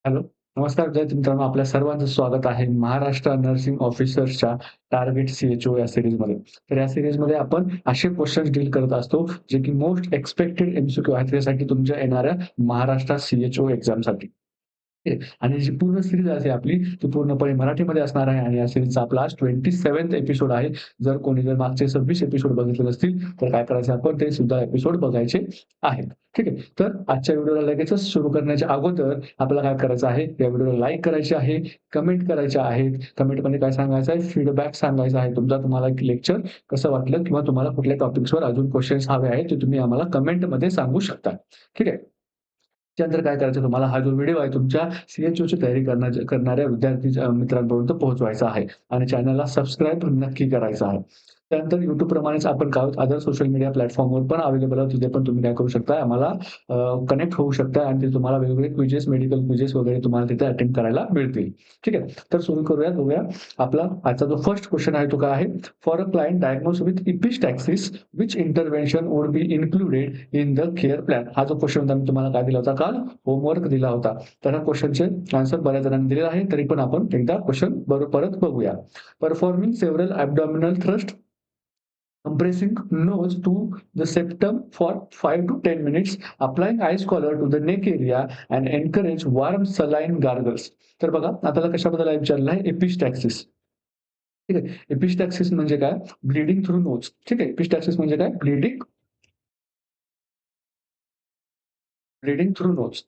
Hello. नमस्कार विद्यार्थी मित्रांनो, आपल्या सर्वांचं स्वागत आहे महाराष्ट्र नर्सिंग ऑफिसर्सच्या टार्गेट CHO या सीरीजमध्ये. तर या सीरीजमध्ये आपण असे क्वेशन्स डील करत असतो, जे की मोस्ट एक्सपेक्टेड MCQ आहेत त्यासाठी तुमच्या येणाऱ्या महाराष्ट्र CHO एक्झामसाठी. ओके. आणि जी पूर्ण सीरीज आहे आपली, ती पूर्णपणे मराठीमध्ये असणार आहे आणि या सीरीजचा आपला आज 27th एपिसोड आहे. जर मागचे 26 एपिसोड बघितले नसतील, तर काय करायचं आपण ते सुद्धा एपिसोड बघायचे आहेत. ठीक आहे. तर आजच्या व्हिडिओला लगेचच सुरू करण्याच्या अगोदर आपल्याला काय करायचं आहे, या व्हिडिओला लाईक करायची आहे, कमेंट करायच्या आहेत. कमेंटमध्ये काय सांगायचं आहे, फीडबॅक सांगायचा आहे तुमचा. तुम्हाला लेक्चर कसं वाटलं किंवा तुम्हाला कुठल्या टॉपिक्सवर अजून क्वेशन्स हवे आहेत, ते तुम्ही आम्हाला कमेंटमध्ये सांगू शकता. ठीक आहे. त्यानंतर काय करायचं तुम्हाला हा जो व्हिडिओ आहे तुमच्या CHOची तयारी करणाऱ्या विद्यार्थी मित्रांपर्यंत पोहोचवायचा आहे आणि चॅनलला सबस्क्राईब नक्की करायचं आहे. त्यानंतर YouTube प्रमाणेच आपण काय आहोत अदर सोशल मीडिया प्लॅटफॉर्मवर पण अवेलेबल आहोत. तिथे पण तुम्ही काय करू शकता आम्हाला कनेक्ट होऊ शकता आणि ते तुम्हाला वेगवेगळे क्विजेस, मेडिकल क्विजेस वगैरे तुम्हाला तिथे अटेंड करायला मिळतील. ठीक आहे. तर सुरू करूया. बघूया आपला आजचा जो फर्स्ट क्वेशन आहे तो काय आहे? For a client diagnosed with epistaxis which intervention would be included in the care plan? हा जो क्वेशन होता मी तुम्हाला काय दिला होता काल? होमवर्क दिला होता. तर ह्या क्वेशनचे आन्सर बऱ्याच जणांनी दिलेला आहे. तरी पण आपण एकदा क्वेशन परत बघूया. Performing several abdominal thrust compressing nose to the septum for 5 to 10 minutes, applying ice collar to the neck area and encourage warm saline gargles. तर बघा आपल्याला कशाबद्दल विचारलं आहे? एपिस्टॅक्सिस. ठीक आहे. एपिस्टॅक्सिस म्हणजे काय? Bleeding through nose. ठीक आहे. एपिस्टॅक्सिस म्हणजे काय? Bleeding through nose.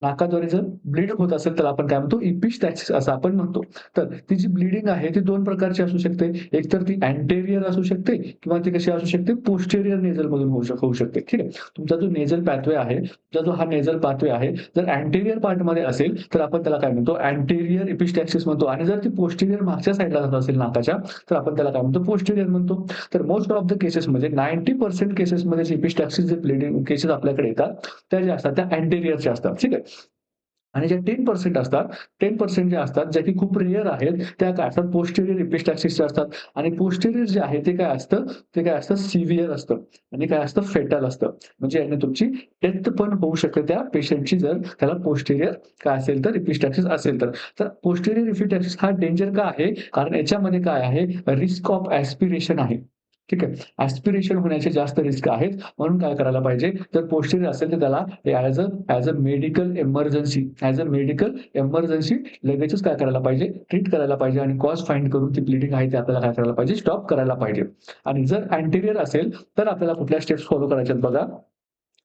नाकाद्वारे जर ब्लीड होत असेल तर आपण काय म्हणतो? इपिस्टॅक्सिस असं आपण म्हणतो. तर ती जी ब्लीडिंग आहे ती 2 प्रकारची असू शकते. एक तर ती अँटेरियर असू शकते किंवा ती कशी असू शकते? पोस्टेरियर नेझल मधून होऊ शकते. ठीक आहे. तुमचा जो नेझल पाथवे आहे, तुमचा जो हा नेझल पाथवे आहे, जर अँटेरियर पार्टमध्ये असेल तर आपण त्याला काय म्हणतो? अँटेरियर एपिस्टॅक्सिस म्हणतो आणि जर ती पोस्टेरियर मागच्या साइडला जात असेल नाकाच्या, तर आपण त्याला काय म्हणतो? पोस्टेरियर म्हणतो. तर मोस्ट ऑफ द केसेसमध्ये 90% केसेसमध्ये जे एपिस्टॅक्सिस जे ब्लीडिंग केसेस आपल्याकडे येतात, त्या ज्या असतात त्या अँटेरियरच्या असतात. ठीक आहे. आणि ज्या 10% असतात, 10% ज्या असतात, ज्या की खूप रेअर आहेत, त्या काय असतात पोस्टेरियर एपिस्टॅक्सिसच्या असतात आणि पोस्टेरियर जे आहे ते काय असतं, सिव्हिअर असतं आणि काय असतं फेटल असतं. म्हणजे याने तुमची डेथ पण होऊ शकते त्या पेशंटची जर त्याला पोस्टेरियर काय असेल तर एपिस्टॅक्सिस असेल तर. तर पोस्टेरियर एपिस्टॅक्सिस हा डेंजर का आहे? कारण याच्यामध्ये काय आहे रिस्क ऑफ ॲस्पिरेशन आहे. ठीक आहे. ॲस्पिरेशन होण्याचे जास्त रिस्क आहेत. म्हणून काय करायला पाहिजे, जर पोस्टेरियर असेल तर त्याला ॲज अ मेडिकल एमर्जन्सी लगेचच काय करायला पाहिजे, ट्रीट करायला पाहिजे आणि कॉज फाइंड करून ती ब्लीडिंग आहे ते आपल्याला काय करायला पाहिजे, स्टॉप करायला पाहिजे. आणि जर अँटेरियर असेल तर आपल्याला कुठल्या स्टेप्स फॉलो करायच्यात बघा.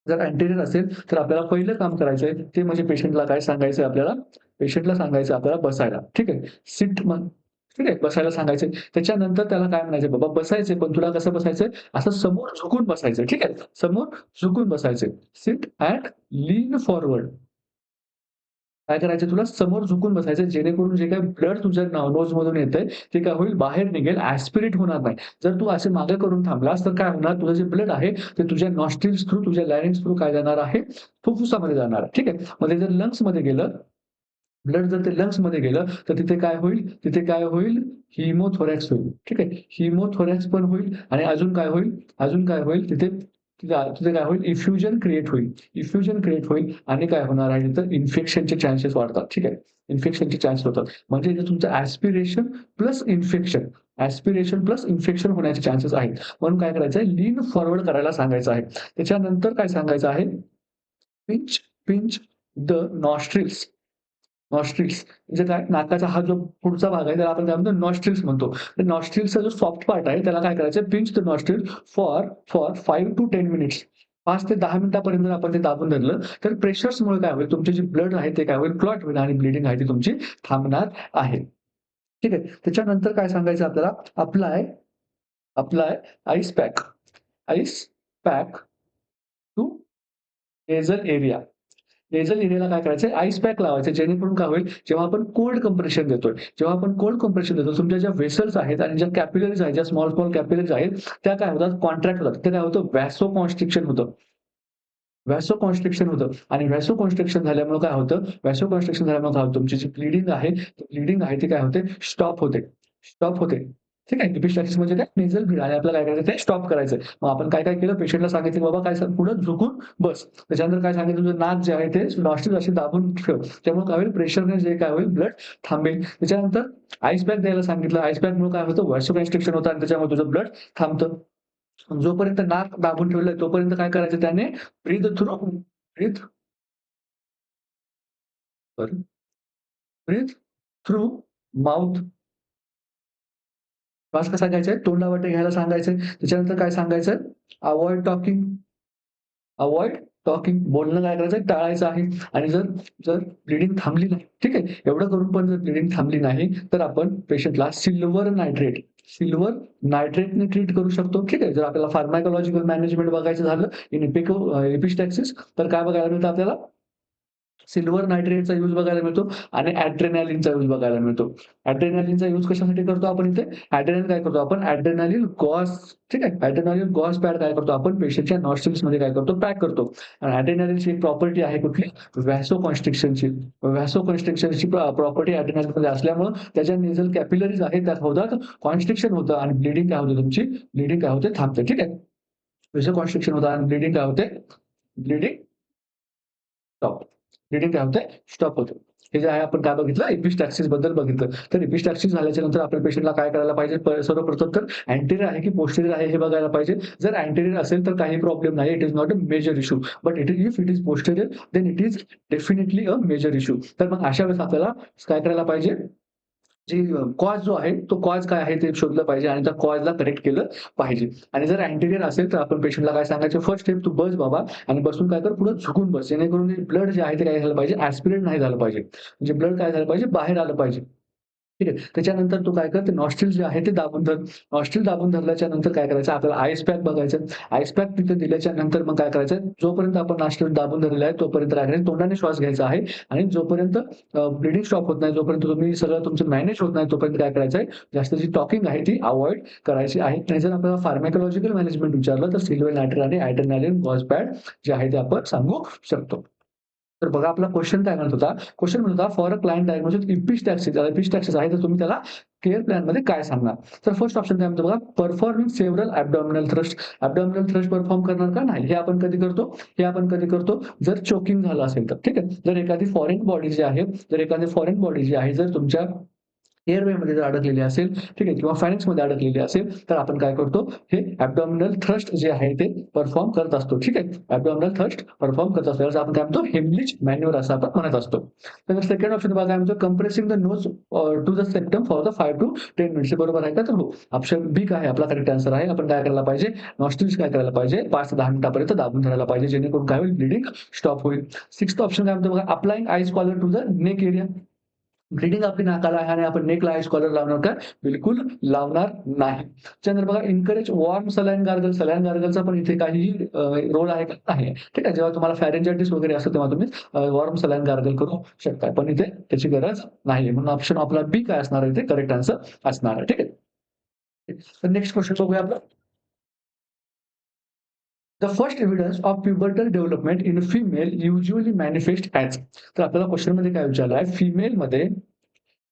जर अँटेरियर असेल तर आपल्याला पहिलं काम करायचंय ते म्हणजे पेशंटला काय सांगायचंय आपल्याला, पेशंटला सांगायचं आपल्याला बसायला. ठीक आहे. ठीक आहे, बसायला सांगायचंय. त्याच्यानंतर त्याला काय म्हणायचंय, "बाबा बसायचंय, पण तुला कसं बसायचंय? असं समोर झुकून बसायचंय." ठीक आहे. समोर झुकून बसायचंय. Sit and lean forward. काय करायचं तुला समोर झुकून बसायचं जेणेकरून जे काही ब्लड तुझ्या नोजमधून येतंय, ते काय होईल बाहेर निघेल, ॲस्पिरेट होणार नाही. जर तू असे मागे करून थांबलास तर काय होणार तुझं जे ब्लड आहे ते तुझ्या नॉस्ट्रिल्स थ्रू, तुझ्या लॅरिंग्स थ्रू काय जाणार आहे, फुफ्फुसामध्ये जाणार आहे. ठीक आहे. मग ते जर लंग्समध्ये गेलं, ब्लड जर ते लंग्समध्ये गेलं, तर तिथे काय होईल? हिमोथोरॅक्स होईल. ठीक आहे. हिमोथोरॅक्स पण होईल आणि अजून काय होईल? तिथे तिथे काय होईल? इफ्युजन क्रिएट होईल आणि काय होणार आहे तिथं इन्फेक्शनचे चान्सेस वाढतात. ठीक आहे. इन्फेक्शनचे चान्स होतात. म्हणजे इथे तुमचं ॲस्पिरेशन प्लस इन्फेक्शन होण्याचे चान्सेस आहेत. म्हणून काय करायचं आहे? लीन फॉरवर्ड करायला सांगायचं आहे. त्याच्यानंतर काय सांगायचं आहे? Pinch pinch the nostrils. Nostrils म्हणजे काय? नाकाचा हा जो पुढचा भाग आहे त्याला आपण काय म्हणतो? नॉस्ट्रिल्स म्हणतो. तर नॉस्ट्रिल्सचा जो सॉफ्ट पार्ट आहे त्याला काय करायचं? Pinch the nostril for for 5 to 10 minutes. 5 ते 10 मिनिटापर्यंत जर आपण ते दाबून धरलं, तर प्रेशर्समुळे काय होईल? तुमचे जे ब्लड आहे ते काय होईल? क्लॉट होईल आणि ब्लीडिंग आहे ती तुमची थांबणार आहे. ठीक आहे. त्याच्यानंतर काय सांगायचं आपल्याला? Apply apply ice pack. Ice pack to nasal area. Nasal एरियाला काय करायचंय? आईस पॅक लावायचं जेणेकरून काय होईल? जेव्हा आपण कोल्ड कम्प्रेशन देतो, तुमच्या ज्या व्हेसल्स आहेत आणि ज्या कॅपिलरीज आहेत, ज्या स्मॉल कॅपिलरीज आहेत, त्या काय होतात? कॉन्ट्रॅक्ट होतात. ते काय होतं? व्हॅसोकॉन्स्ट्रिक्शन होतं. व्हॅसोकॉन्स्ट्रिक्शन होतं आणि व्हॅसोकॉन्स्ट्रिक्शन झाल्यामुळे काय होतं? तुमची जी ब्लीडिंग आहे, ती काय होते? स्टॉप होते. स्टॉप होते. ठीक आहे. एपिस्टॅक्सिस म्हणजे काय? नेझल ब्लीड आणि आपल्याला काय करायचं ते स्टॉप करायचं आहे. मग आपण काय केलं पेशंटला सांगितलं, "बाबा काय पुढे झुकून बस." त्याच्यानंतर काय सांगितलं, "तुझं नाक जे आहे ते नॉस्ट्रिल असे दाबून ठेव." त्यामुळे काय होईल प्रेशरने जे काय होईल ब्लड थांबेल. त्याच्यानंतर आईस पॅक द्यायला सांगितलं. आईस पॅकमुळे काय होतं व्हासोकन्स्ट्रिक्शन होतं आणि त्याच्यामुळे तुझं ब्लड थांबतं. जोपर्यंत नाक दाबून ठेवलंय तोपर्यंत काय करायचं त्याने ब्रीथ ब्रीथ थ्रू माउथ. श्वास कसा घ्यायचा आहे? तोंडावाटे घ्यायला सांगायचंय. त्याच्यानंतर काय सांगायचंय? अव्हॉइड टॉकिंग अव्हॉइड टॉकिंग बोलणं काय करायचं टाळायचं आहे आणि जर जर ब्लीडिंग थांबली नाही, ठीक आहे. एवढं करून पण जर ब्लीडिंग थांबली नाही, तर आपण पेशंटला सिल्व्हर नायट्रेटने ट्रीट करू शकतो. ठीक आहे. जर आपल्याला फार्माकोलॉजिकल मॅनेजमेंट बघायचं झालं इन एपिस्टॅक्सिस तर काय बघायला मिळतं आपल्याला? सिल्व्हर नायट्रेटचा यूज बघायला मिळतो आणि एड्रेनालिनचा यूज बघायला मिळतो. एड्रेनालिनचा यूज कशासाठी करतो आपण इथे? एड्रेनालिन काय करतो आपण? एड्रेनालिन गॉस ठीक आहे. एड्रेनालिन गॉस पॅड काय करतो आपण पेशंटच्या नॉस्ट्रिल्समध्ये काय करतो? पॅक करतो. आणि एड्रेनालिनची एक प्रॉपर्टी आहे कुठली? व्हॅसोकन्स्ट्रिक्शनची. व्हॅसोकन्स्ट्रिक्शनची प्रॉपर्टी एड्रेनालिनमध्ये असल्यामुळं त्याच्या नेझल कॅपिलरीज आहेत त्या होतात कॉन्स्ट्रिक्शन होतं आणि ब्लीडिंग काय होते तुमची? ब्लीडिंग काय होते? थांबते. ठीक आहे. व्हॅसोकन्स्ट्रिक्शन होतं आणि ब्लीडिंग काय होते? Bleeding stop. ब्लीडिंग काय होतंय? स्टॉप होतं. हे जे आहे आपण काय बघितलं? एपिस्टॅक्सिस बद्दल बघितलं. तर एपिस्टॅक्सिस झाल्याच्या नंतर आपल्या पेशंटला काय करायला पाहिजे? सर्वप्रथम तर अँटेरियर आहे की पोस्टेरियर आहे हे बघायला पाहिजे. जर अँटेरियर असेल तर काही प्रॉब्लेम नाही. It is not a major issue. But if it is posterior then it is definitely a major issue. तर मग अशा वेळेस आपल्याला काय करायला पाहिजे? जी कॉज जो आहे, तो कॉज काय आहे ते शोधलं पाहिजे आणि त्या कॉजला करेक्ट केलं पाहिजे. आणि जर अँटेरियर असेल तर आपण पेशंटला काय सांगायचं? फर्स्ट स्टेप तू बस बाबा आणि बसून काय कर पुढे झुकून बस. जेणेकरून ब्लड जे आहे ते काय झालं पाहिजे? ॲस्पिरेट नाही झालं पाहिजे. म्हणजे ब्लड काय झालं पाहिजे? बाहेर आलं पाहिजे. ठीक आहे. त्याच्यानंतर तू काय कर ते नॉस्ट्रिल जे आहे ते दाबून धर. नॉस्ट्रिल दाबून धरल्याच्या नंतर काय करायचं आपल्याला आईस पॅक बघायचं. आईस पॅक तिथे दिल्याच्या नंतर मग काय करायचं जोपर्यंत आपण नॉस्ट्रिल दाबून धरलेला आहे तोपर्यंत काय करायचं तोंडाने श्वास घ्यायचा आहे आणि जोपर्यंत ब्लीडिंग स्टॉप होत नाही, जोपर्यंत तुम्ही सगळं तुमचं मॅनेज होत नाही तोपर्यंत काय करायचं आहे जास्त जी टॉकिंग आहे ती अव्हॉइड करायची आहे. आणि जर आपल्याला फार्माकोलॉजिकल मॅनेजमेंट विचारलं तर सिल्व्हर नायट्रेट आणि एड्रेनालिन गॉझपॅड जे आहे ते आपण सांगू शकतो. तर बघा आपला क्वेशन काय म्हणत होता? क्वेशन म्हणत होता फॉर अ क्लायंट डायग्नोसिस एपिस्टॅक्सिस आहे तर तुम्ही त्याला केअर प्लॅनमध्ये काय सांगणार? तर फर्स्ट ऑप्शन काय म्हणतो बघा performing several abdominal thrust. Abdominal thrust perform करणार का? नाही. हे आपण कधी करतो? हे आपण कधी करतो? जर चोकिंग झालं असेल तर. ठीक आहे. जर एखादी फॉरेन बॉडी जी आहे, जर तुमच्या एअरवेमध्ये जर अडकलेली असेल, ठीक आहे किंवा फायनेक्समध्ये अडकलेली असेल, तर आपण काय करतो? हे ॲब्डॉमिनल थ्रस्ट जे आहे ते परफॉर्म करत असतो. ठीक आहे. ॲब्डॉमिनल थ्रस्ट परफॉर्म करत असतो. याला आपण काय म्हणतो? हेमलिच मॅन्युअर असं आपण म्हणत असतो. तर सेकंड ऑप्शन बघा काय म्हणतो? Compressing the nose to the septum for the 5 to 10 minutes. बरोबर आहे का? तर हो. ऑप्शन बी काय आहे? आपला करेक्ट आन्सर आहे. आपण काय करायला पाहिजे? नॉस्ट्रिल्स काय करायला पाहिजे? 5 ते 10 मिनिटापर्यंत दाबून धरायला पाहिजे. जेणेकरून काय होईल? ब्लीडिंग स्टॉप होईल. सिक्स्थ ऑप्शन काय म्हणतो बघा? Applying ice collar to the neck area. Bleeding आपली नाकाला आहे आणि आपण नेकला आईस कॉलर लावणार का? बिलकुल लावणार नाही. त्यानंतर बघा encourage warm saline gargle. Saline गार्गलचा पण इथे काहीही रोल आहे का? नाही. ठीक आहे. जेव्हा तुम्हाला फॅरेंजायटिस वगैरे असतं तेव्हा तुम्ही वॉर्म सलाईन गार्गल करू शकता. पण इथे त्याची गरज नाहीये. म्हणून ऑप्शन आपला बी काय असणार आहे? इथे करेक्ट आन्सर असणार आहे. ठीक आहे. तर नेक्स्ट क्वेशन बघूया आपण. The first evidence of pubertal development in female usually manifest as. तर आपल्याला क्वेशनमध्ये काय विचारलं आहे?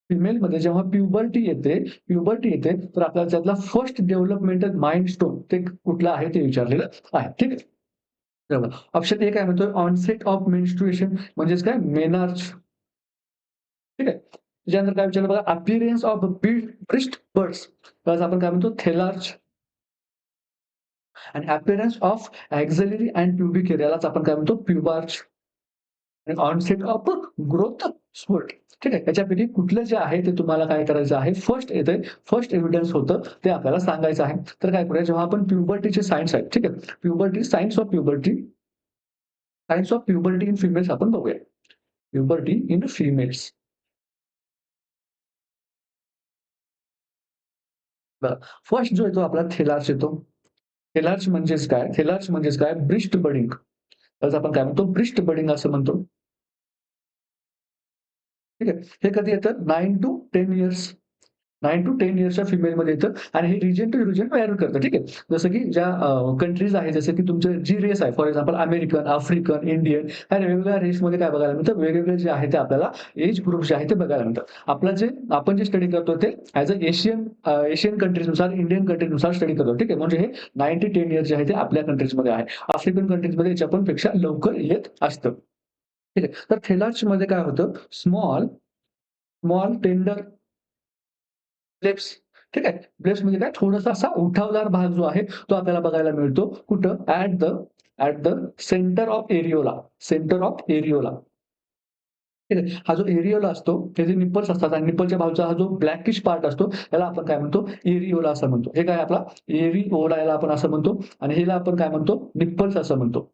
फिमेलमध्ये जेव्हा प्युबर्टी येते तर आपल्याला त्यातला फर्स्ट डेव्हलपमेंटल माइलस्टोन ते कुठलं आहे ते विचारलेलं आहे. ठीक आहे. बरोबर. ऑप्शन ए काय म्हणतोय ऑनसेट ऑफ मेन्स्ट्रुएशन म्हणजेच काय मेनार्च. ठीक आहे. त्याच्यानंतर काय विचारलं बघा appearance of breast buds plus आपण काय म्हणतो थेलार्च आणि appearance of axillary and pubic एरियालाच आपण काय म्हणतो pubarche. Onset of growth spurt. ठीक आहे. याच्यापैकी कुठलं जे आहे ते तुम्हाला काय करायचं आहे? फर्स्ट एव्हिडन्स होतं ते आपल्याला सांगायचं आहे. तर काय करूया जेव्हा आपण प्युबर्टीचे सायन्स आहेत. ठीक आहे. Science of puberty in females आपण बघूया. Puberty in females. बघा फर्स्ट जो येतो आपला थेलार्च येतो. थेलार्च म्हणजेच काय? Breast budding. त्याला आपण काय म्हणतो? ब्रिस्ट बडिंग असं म्हणतो. ठीक आहे. हे कधी येतं? 9 to 10 इयर्स. 9 टू 10 इयर्सच्या फिमेलमध्ये येतं आणि हे रिजन टू रिजन व्हॅरी करतं. ठीक आहे. जसं की ज्या कंट्रीज आहेत, जसं की तुमचं जी रेस आहे, for example American, African, Indian ह्या वेगवेगळ्या रेसमध्ये काय बघायला मिळतं, वेगवेगळे जे आहे ते आपल्याला एज ग्रुप जे आहे ते बघायला मिळतं. आपण जे स्टडी करतो ते ॲज अ एशियन कंट्रीजनुसार, इंडियन कंट्रीनुसार स्टडी करतो. ठीक आहे. म्हणजे हे 9 टू 10 इयर्स जे आहे ते आपल्या कंट्रीजमध्ये आहे. आफ्रिकन कंट्रीजमध्ये याच्या पण पेक्षा लवकर येत असतं. ठीक आहे. तर थेलार्चमध्ये काय होतं, स्मॉल स्मॉल टेंडर ब्लेब्स. ठीक आहे. ब्लेब्स म्हणजे काय, थोडासा असा उठावदार भाग जो आहे तो आपल्याला बघायला मिळतो. कुठं? At the centre of areola. Centre of areola. ठीक आहे. हा जो एरिओला असतो, त्याचे निप्पल्स असतात आणि निप्पलच्या बाजूचा हा जो ब्लॅकिश पार्ट असतो, याला आपण काय म्हणतो? एरिओला असं म्हणतो. हे काय आपला एरिओला याला आपण असं म्हणतो आणि ह्याला आपण काय म्हणतो? निप्पल्स असं म्हणतो.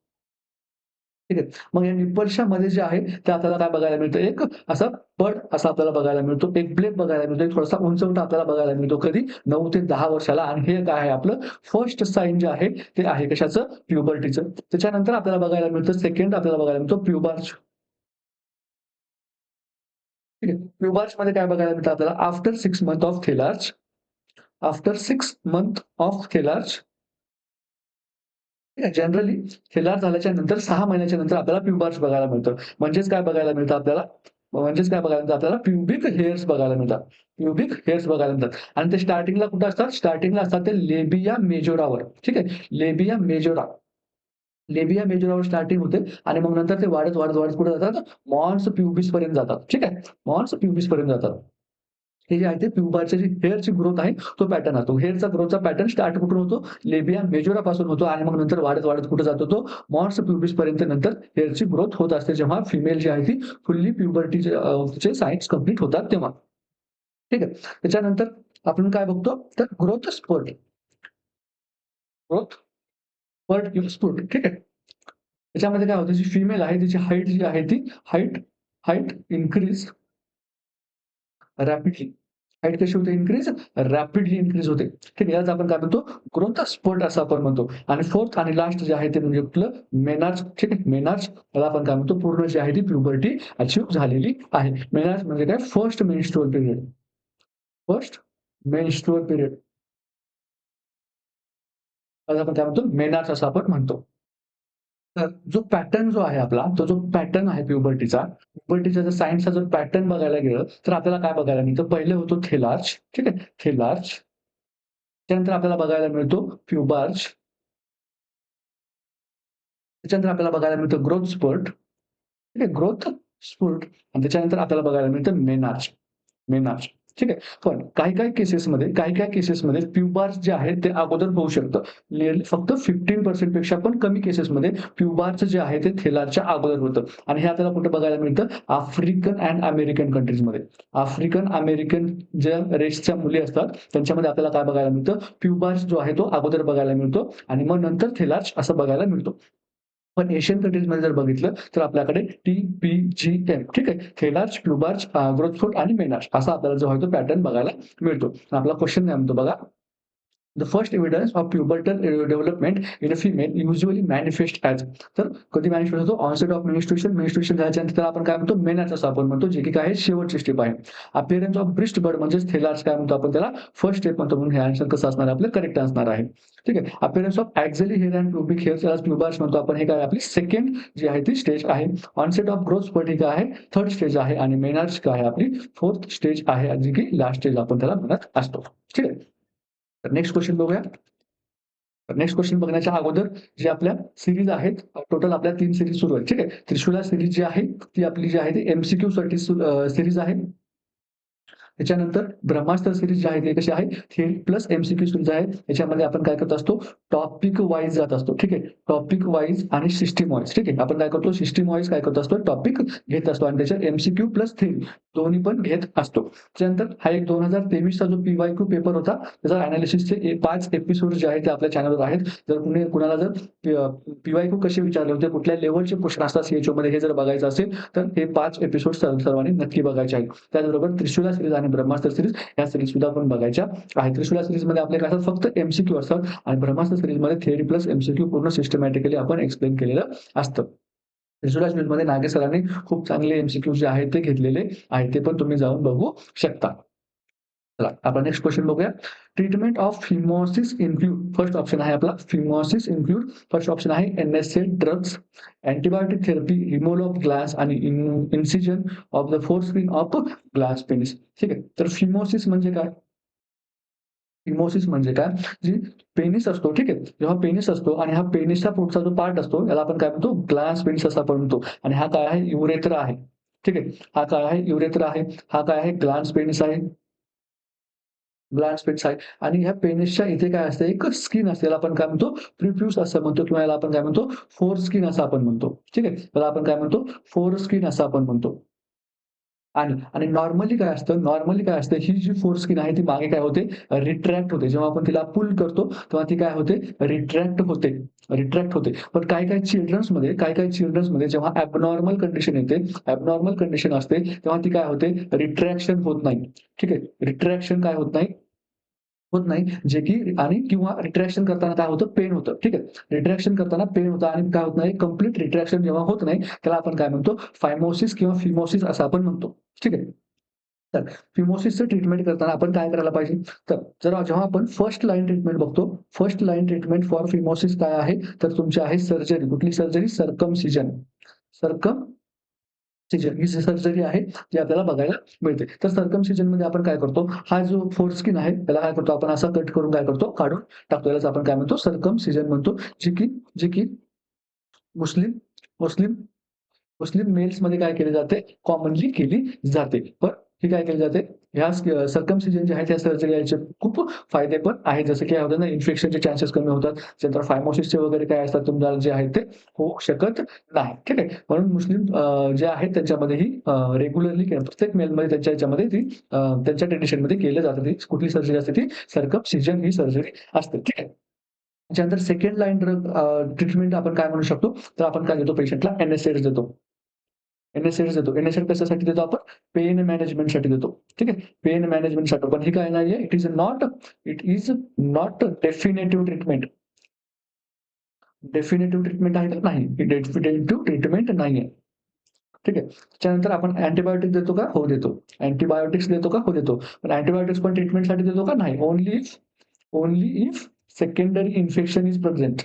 ठीक आहे. मग या निप्पल्सच्या मध्ये जे आहे ते आपल्याला काय बघायला मिळतं? एक असा बड असा आपल्याला बघायला मिळतो. एक ब्लेड बघायला मिळतो. एक थोडासा उंचवटा आपल्याला बघायला मिळतो. कधी? 9 ते 10 वर्षाला आणि हे काय आहे आपलं फर्स्ट साइन जे आहे ते आहे कशाचं? प्युबर्टीचं. त्याच्यानंतर आपल्याला बघायला मिळतं सेकंड आपल्याला बघायला मिळतो प्युबार्च. ठीक आहे. प्युबार्चमध्ये काय बघायला मिळतं आपल्याला after 6 month of thelarche. After 6 month of thelarche. ठीक आहे. जनरली थेलार झाल्याच्या नंतर 6 महिन्याच्या नंतर आपल्याला प्युबार्च बघायला मिळतं. म्हणजेच काय बघायला मिळतं आपल्याला प्युबिक हेअर्स बघायला मिळतात. प्युबिक हेअर्स बघायला मिळतात आणि ते स्टार्टिंगला कुठे असतात? स्टार्टिंगला असतात ते लेबिया मेजोरावर. ठीक आहे. Labia majora. लेबिया मेजोरावर स्टार्टिंग होते आणि मग नंतर ते वाढत कुठे जातात? मॉन्स प्युबिस पर्यंत जातात. ठीक आहे. मॉन्स प्युबिस पर्यंत जातात. हे जे आहे ते प्युबाची जी हेअरची ग्रोथ आहे तो पॅटर्न असतो. हेअरचा ग्रोथचा पॅटर्न स्टार्ट कुठून होतो? लेबिया मेजोरापासून होतो आणि मग नंतर वाढत कुठे जातो तो? मॉन्स प्युबिस पर्यंत नंतर हेअरची ग्रोथ होत असते. जेव्हा फिमेल जी आहे ती फुल्ली प्युबर्टीचे चे सायन्स कंप्लीट होतात तेव्हा. ठीक आहे. त्याच्यानंतर आपण काय बघतो? तर ग्रोथ स्पर्ट. ग्रोथ स्पर्ट ठीक आहे. त्याच्यामध्ये काय होतं? जी फिमेल आहे तिची हाईट जी आहे ती height height increase rapidly. Height कशी होते इन्क्रीज? रॅपिडली इन्क्रीज होते. ठीक आहे. यालाच आपण काय म्हणतो? ग्रोथ स्पर्ट असं आपण म्हणतो. आणि फोर्थ आणि लास्ट जे आहे ते म्हणजे आपलं मेनार्च. ठीक आहे. मेनार्च याला आपण काय म्हणतो? पूर्ण जी आहे ती प्युबर्टी अचीव्ह झालेली आहे. मेनार्च म्हणजे काय? First menstrual period. First menstrual period. त्याला आपण काय म्हणतो? मेनार्च असं आपण म्हणतो. तर जो पॅटर्न जो आहे आपला, तो जो पॅटर्न आहे प्युबर्टीचा जर सायन्सचा जर पॅटर्न बघायला गेलं, तर आपल्याला काय बघायला मिळतं? पहिलं होतं थेलार्च. ठीक आहे. थेलार्च. त्यानंतर आपल्याला बघायला मिळतो प्युबार्च. त्याच्यानंतर आपल्याला बघायला मिळतं ग्रोथ स्पर्ट. ठीक आहे. ग्रोथ स्पर्ट आणि त्याच्यानंतर आपल्याला बघायला मिळतं मेनार्च. मेनार्च. ठीक आहे. पण काही-काही केसेसमध्ये प्युबार्च जे आहे ते अगोदर होऊ शकतं. फक्त 15% पेक्षा पण कमी केसेसमध्ये प्युबार्च जे आहे ते थेलारच्या अगोदर होतं आणि हे आपल्याला कुठे बघायला मिळतं? आफ्रिकन एंड अमेरिकन कंट्रीजमध्ये. आफ्रिकन, अमेरिकन ज्या रेसच्या मुली असतात त्यांच्यामध्ये आपल्याला काय बघायला मिळतं? प्युबार्च जो आहे तो अगोदर बघायला मिळतो आणि मग नंतर थेलार्च असं बघायला मिळतो. पण एशियन कंट्रीजमध्ये जर बघितलं तर आपल्याकडे टी-पी-जी-एम ठीक आहे. थेलार्च, प्लुबार्च, ग्रोथ स्पॉट आणि मेनार्च असा आपल्याला जो आहे तो पॅटर्न बघायला मिळतो. आपला क्वेशन काय म्हणतो बघा. The first evidence of pubertal development in a female usually manifest as तर कधी मॅनिफेस्ट होतो? ऑनसेट ऑफ मेन्स्ट्रुएशन झाल्याच्यानंतर त्याला आपण काय म्हणतो? मेनार्च असं आपण म्हणतो, जे की काय आहे शेवटची स्टेप आहे. अपीअरन्स ऑफ ब्रेस्ट बड म्हणजेच थेलार्च काय म्हणतो आपण त्याला? फर्स्ट स्टेप म्हणतो म्हणून हे आन्सर कसं असणार आहे आपलं? करेक्ट असणार आहे. ठीक आहे. Appearance of auxiliary hair and pubic hair त्याला प्युबार्च म्हणतो आपण. हे काय आपली सेकंड जी आहे ती स्टेज आहे. ऑनसेट ऑफ ग्रोथ स्पर्ट ही काय आहे? थर्ड स्टेज आहे आणि मेनार्च काय आहे आपली? फोर्थ स्टेज आहे, जी की लास्ट स्टेज आपण त्याला म्हणत असतो. ठीक आहे. तर नेक्स्ट क्वेशन बघूया. नेक्स्ट क्वेशन बघण्याच्या अगोदर जे आपल्या सीरीज आहेत, टोटल आपल्या 3 सीरीज सुरू आहेत. ठीक आहे. त्रिशूला सीरीज जी आहे, ती आपली जी आहे ती एम-सी-क्यू साठी सीरीज आहे. त्याच्यानंतर ब्रह्मास्त्र सीरीज जी आहे ती कशी आहे? थिअरी प्लस एम-सी-क्यू सीरीज आहे. याच्यामध्ये आपण काय करत असतो? टॉपिक वाईज जात असतो. ठीक आहे. टॉपिक वाईज आणि सिस्टम वाईज. ठीक आहे. आपण काय करतो? सिस्टम वाईज काय करत असतो? टॉपिक घेत असतो आणि त्याच्यात एम-सी-क्यू प्लस थिअरी दोन्ही पण घेत असतो. त्यानंतर हा एक 2023 चा जो पी-वाय-क्यू पेपर होता, त्याचा एनालिसिसचे 5 एपिसोड जे आहेत ते आपल्या चॅनलवर आहेत. जर कुणाला जर पी-वाय-क्यू कसे विचारले होते, कुठल्या लेव्हलचे क्वेश्चन असतात सी-एच-ओमध्ये हे जर बघायचं असेल, तर हे 5 एपिसोड सर्वांनी नक्की बघायचे आहेत. त्याचबरोबर त्रिशूला सीरीज आणि ब्रह्मास्त्र सीरीज या सीरीज सुद्धा आपण बघायच्या आहेत. त्रिशूला सीरीजमध्ये आपले काय असतात? फक्त एम-सी-क्यू असतात आणि ब्रह्मास्त्र सीरीजमध्ये थिअरी प्लस एम-सी-क्यू पूर्ण सिस्टमॅटिकली आपण एक्सप्लेन केलेलं असतं. त्रिशूला सीरीजमध्ये नागे सरांनी खूप चांगले एम-सी-क्यू जे आहेत ते घेतलेले आहेत. ते पण तुम्ही जाऊन बघू शकता. चला आपण नेक्स्ट क्वेश्चन बघूया. Treatment of phimosis include first option आहे आपला फिमोसिस इन्क्लूड फर्स्ट ऑप्शन आहे NSAID drugs, antibiotic therapy, removal of glans आणि incision of the foreskin of glans penis. ठीक आहे. तर फिमोसिस म्हणजे काय? फिमोसिस म्हणजे काय? जी पेनिस असतो, ठीक आहे. जेव्हा पेनिस असतो आणि हा पेनिसचा पुढचा जो पार्ट असतो याला आपण काय म्हणतो? ग्लास पेनिस असं आपण म्हणतो आणि हा काय आहे? युरेथ्रा आहे. ठीक आहे. हा काय आहे? युरेथ्रा आहे. हा काय आहे? ग्लास पेनिस आहे. ग्लास पेनिस आहे आणि ह्या पेनिसच्या इथे काय असते? एक स्किन असते. याला आपण काय म्हणतो? प्रिफ्यूज असं म्हणतो किंवा याला आपण काय म्हणतो? फोर स्किन असं आपण म्हणतो. ठीक आहे. त्याला आपण काय म्हणतो? फोर स्किन असं आपण म्हणतो. आणि आणि नॉर्मली काय असतं, ही जी फोरस्किन आहे ती मागे काय होते, रिट्रॅक्ट होते. जेव्हा आपण तिला पुल करतो, तेव्हा ती काय होते, रिट्रॅक्ट होते. पण काही-काही चिल्ड्रन्समध्ये जेव्हा ॲबनॉर्मल कंडिशन येते, ॲबनॉर्मल कंडिशन असते, तेव्हा ती काय होते, रिट्रॅक्शन होत नाही. ठीक आहे. रिट्रॅक्शन काय होत नाही, जे की आणि किंवा रिट्रॅक्शन करताना काय होतं, पेन होतं. ठीक आहे. रिट्रॅक्शन करताना पेन होतं आणि काय होत नाही, कंप्लीट रिट्रॅक्शन जेव्हा होत नाही, त्याला आपण काय म्हणतो, फायमोसिस किंवा फिमोसिस असं आपण म्हणतो. ठीक आहे. तर फिमोसिसचं ट्रीटमेंट करताना आपण काय करायला पाहिजे? तर जेव्हा आपण फर्स्ट लाईन ट्रीटमेंट बघतो, first line treatment for phimosis काय आहे? तर तुमची आहे सर्जरी. कुठली सर्जरी? सर्कमसिजन. ही सर्जरी आहे, जी आपल्याला बघायला मिळते. तर सर्कमसिजनमध्ये आपण काय करतो? हा जो फोरस्किन आहे, त्याला काय करतो आपण असा कट करून काय करतो? काढून टाकतो. यालाच आपण काय म्हणतो? सर्कमसिजन म्हणतो. जी की मुस्लिम मुस्लिम मुस्लिम मेल्समध्ये काय केली जाते? कॉमनली केली जाते. पण ही काय केली जाते? ह्या सर्कमसिजन जे आहे त्या सर्जरी याचे खूप फायदे पण आहेत. जसं की काय होतं ना, इन्फेक्शनचे चान्सेस कमी होतात. त्यानंतर फायमोसिसचे वगैरे काय असतात तुम्हाला जे आहेत ते होऊ शकत नाही. ठीक आहे. म्हणून मुस्लिम जे आहेत त्यांच्यामध्ये ही रेग्युलरली प्रत्येक मेलमध्ये त्यांच्या ह्याच्यामध्ये ती त्यांच्या ट्रेडिशनमध्ये केलं जातं. ती कुठली सर्जरी असते ती सर्कमसिजन ही सर्जरी असते. ठीक आहे. त्याच्यानंतर सेकंड लाईन ट्रीटमेंट आपण काय म्हणू शकतो? तर आपण काय देतो पेशंटला? एन-एस-एड्स देतो. एन-एस-एड्स देतो. एन-एस-एड कशासाठी देतो आपण? पेन मॅनेजमेंटसाठी देतो. ठीक आहे. पेन मॅनेजमेंटसाठी. पण ही काय नाहीये, it is not definitive treatment. Definitive treatment आहे का? नाही. ही डेफिनेटिव्ह ट्रीटमेंट नाहीये. ठीक आहे. त्याच्यानंतर आपण अँटिबायोटिक देतो का? हो देतो. अँटिबायोटिक्स देतो का? हो देतो. पण अँटिबायोटिक्स पण ट्रीटमेंटसाठी देतो का? नाही. Only if secondary infection is present.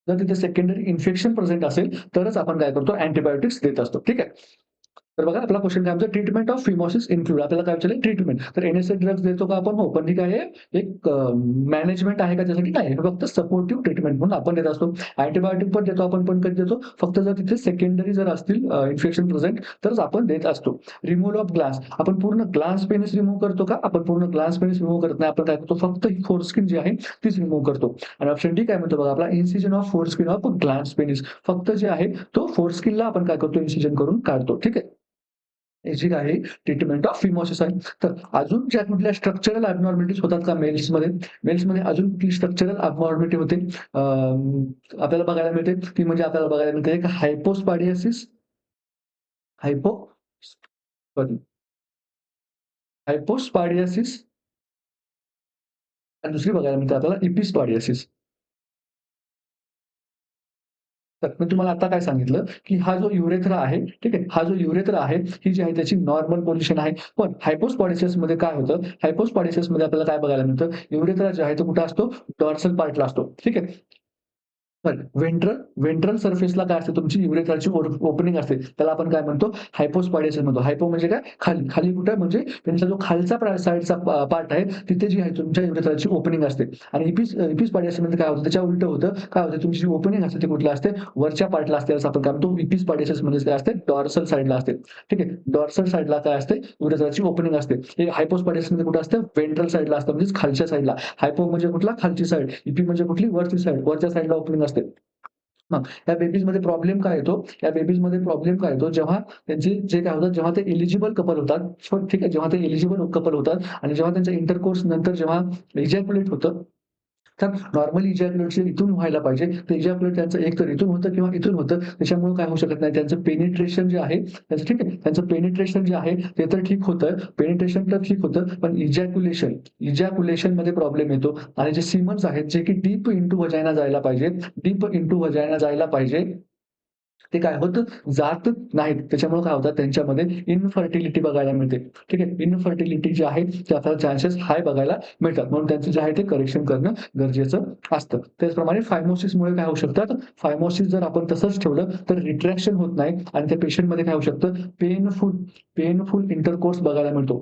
जर तिथे सेकंडरी इन्फेक्शन प्रेझेंट असेल, तरच आपण काय करतो? अँटिबायोटिक्स देत असतो. ठीक आहे. तर बघा आपला क्वेश्चन काय म्हणतो? ट्रीटमेंट ऑफ फिमोसिस इन्क्लूड आपल्याला काय विचारलंय? ट्रीटमेंट. तर एन-एस-ए ड्रग्स देतो का आपण? हो. पण ही काय आहे? एक मॅनेजमेंट आहे का त्यासाठी? नाही. हे फक्त सपोर्टिव्ह ट्रीटमेंट म्हणून आपण देत असतो. अँटिबायोटिक पण देतो आपण, पण कधी देतो? फक्त जर तिथे सेकंडरी जर असतील इन्फेक्शन प्रेझेंट तरच आपण देत असतो. रिमूव्हल ऑफ ग्लास आपण पूर्ण ग्लास पेनिस रिमूव्ह करतो का? आपण पूर्ण ग्लास पेनिस रिमूव्ह करत नाही. आपण काय करतो? फक्त ही फोरस्किन जी आहे तीच रिमूव्ह करतो. आणि ऑप्शन डी काय म्हणतो बघा आपला incision of foreskin of glans penis. फक्त जे आहे तो फोरस्किनला आपण काय करतो? इन्सिजन करून काढतो. ठीक आहे. हे जी आहे ट्रीटमेंट ऑफ फिमोसिस आहे. तर अजून ज्या कुठल्या स्ट्रक्चरल ॲबनॉर्मॅलिटीज होतात का मेल्समध्ये? मेल्समध्ये अजून कुठली स्ट्रक्चरल ॲबनॉर्मॅलिटी होते? आपल्याला बघायला मिळते. ती म्हणजे आपल्याला बघायला मिळते एक हायपोस्पाडियासिस हायपो सॉरी हायपोस्पाडियासिस आणि दुसरी बघायला मिळते आपल्याला इपिस्पाडियासिस. तर मी तुम्हाला आता काय सांगितलं, की हा जो युरेथ्रा आहे, ठीक आहे. हा जो युरेथ्रा आहे, ही जी आहे त्याची नॉर्मल पोझिशन आहे. पण हायपोस्पाडिसिसमध्ये काय होतं, हायपोस्पाडिसिसमध्ये आपल्याला काय बघायला मिळतं, युरेथ्रा जो आहे तो कुठे असतो? डॉर्सल पार्टला असतो. ठीक आहे. पण वेंट्रल सरफेसला काय असते तुमची युरेथ्राची ओपनिंग असते. त्याला आपण काय म्हणतो? हायपोस्पायडियस म्हणतो. हायपो म्हणजे काय? खाली. खाली कुठे? म्हणजे त्यांचा जो खालचा साइडचा पार्ट आहे, तिथे जी आहे तुमच्या युरेथ्राची ओपनिंग असते. आणि इपिसपायडियस म्हणजे काय होतं? त्याच्या उलटं होतं. काय होतं? तुमची जी ओपनिंग असते ती कुठला असते? वरच्या पार्टला असते. असं आपण काय म्हणतो? इपिसपायडियस म्हणजे काय असते? डॉर्सल साइडला असते. ठीक आहे. डॉर्सल साइडला काय असते? युरेथ्राची ओपनिंग असते. हे हायपोस्पायडियस मध्ये कुठे असतं? वेंट्रल साइडला असतं. म्हणजेच खालच्या साइडला. हायपो म्हणजे कुठला? खालची साइड. इपी म्हणजे कुठली? वरची साइड. वरच्या साइडला ओपनिंग असते. मग या बेबीजमध्ये प्रॉब्लेम काय येतो? या बेबीजमध्ये प्रॉब्लेम काय येतो? जेव्हा त्यांची जे काय होतं, जेव्हा ते एलिजिबल कपल होतात, ठीक आहे. जेव्हा ते एलिजिबल कपल होतात आणि जेव्हा त्यांच्या इंटरकोर्स नंतर जेव्हा इजॅक्युलेट होतं, तर नॉर्मली इजॅक्युलेशन इथून व्हायला पाहिजे. तर इजॅक्युलेट त्यांचं एक तर इथून होतं किंवा इथून होतं. त्याच्यामुळे काय होऊ शकत नाही. त्यांचं पेनिट्रेशन जे आहे, त्यांचं ठीक आहे. त्यांचं पेनिट्रेशन जे आहे ते तर ठीक होतं. पेनिट्रेशन तर ठीक होतं. पण इजॅक्युलेशनमध्ये प्रॉब्लेम येतो आणि जे सीमन्स आहेत, जे की डीप इंटू व्हजायना जायला पाहिजे, ते काय होत जात नाहीत. त्याच्यामुळे काय होतं त्यांच्यामध्ये इन्फर्टिलिटी बघायला मिळते. ठीक आहे. इन्फर्टिलिटी जी आहे ते आपल्याला चान्सेस हाय बघायला मिळतात. म्हणून त्यांचं जे आहे ते करेक्शन करणं गरजेचं असतं. त्याचप्रमाणे फायमोसिसमुळे काय होऊ शकतात, फायमोसिस जर आपण तसंच ठेवलं तर रिट्रॅक्शन होत नाही आणि त्या पेशंटमध्ये काय होऊ शकतं, पेनफुल पेनफुल इंटरकोर्स बघायला मिळतो.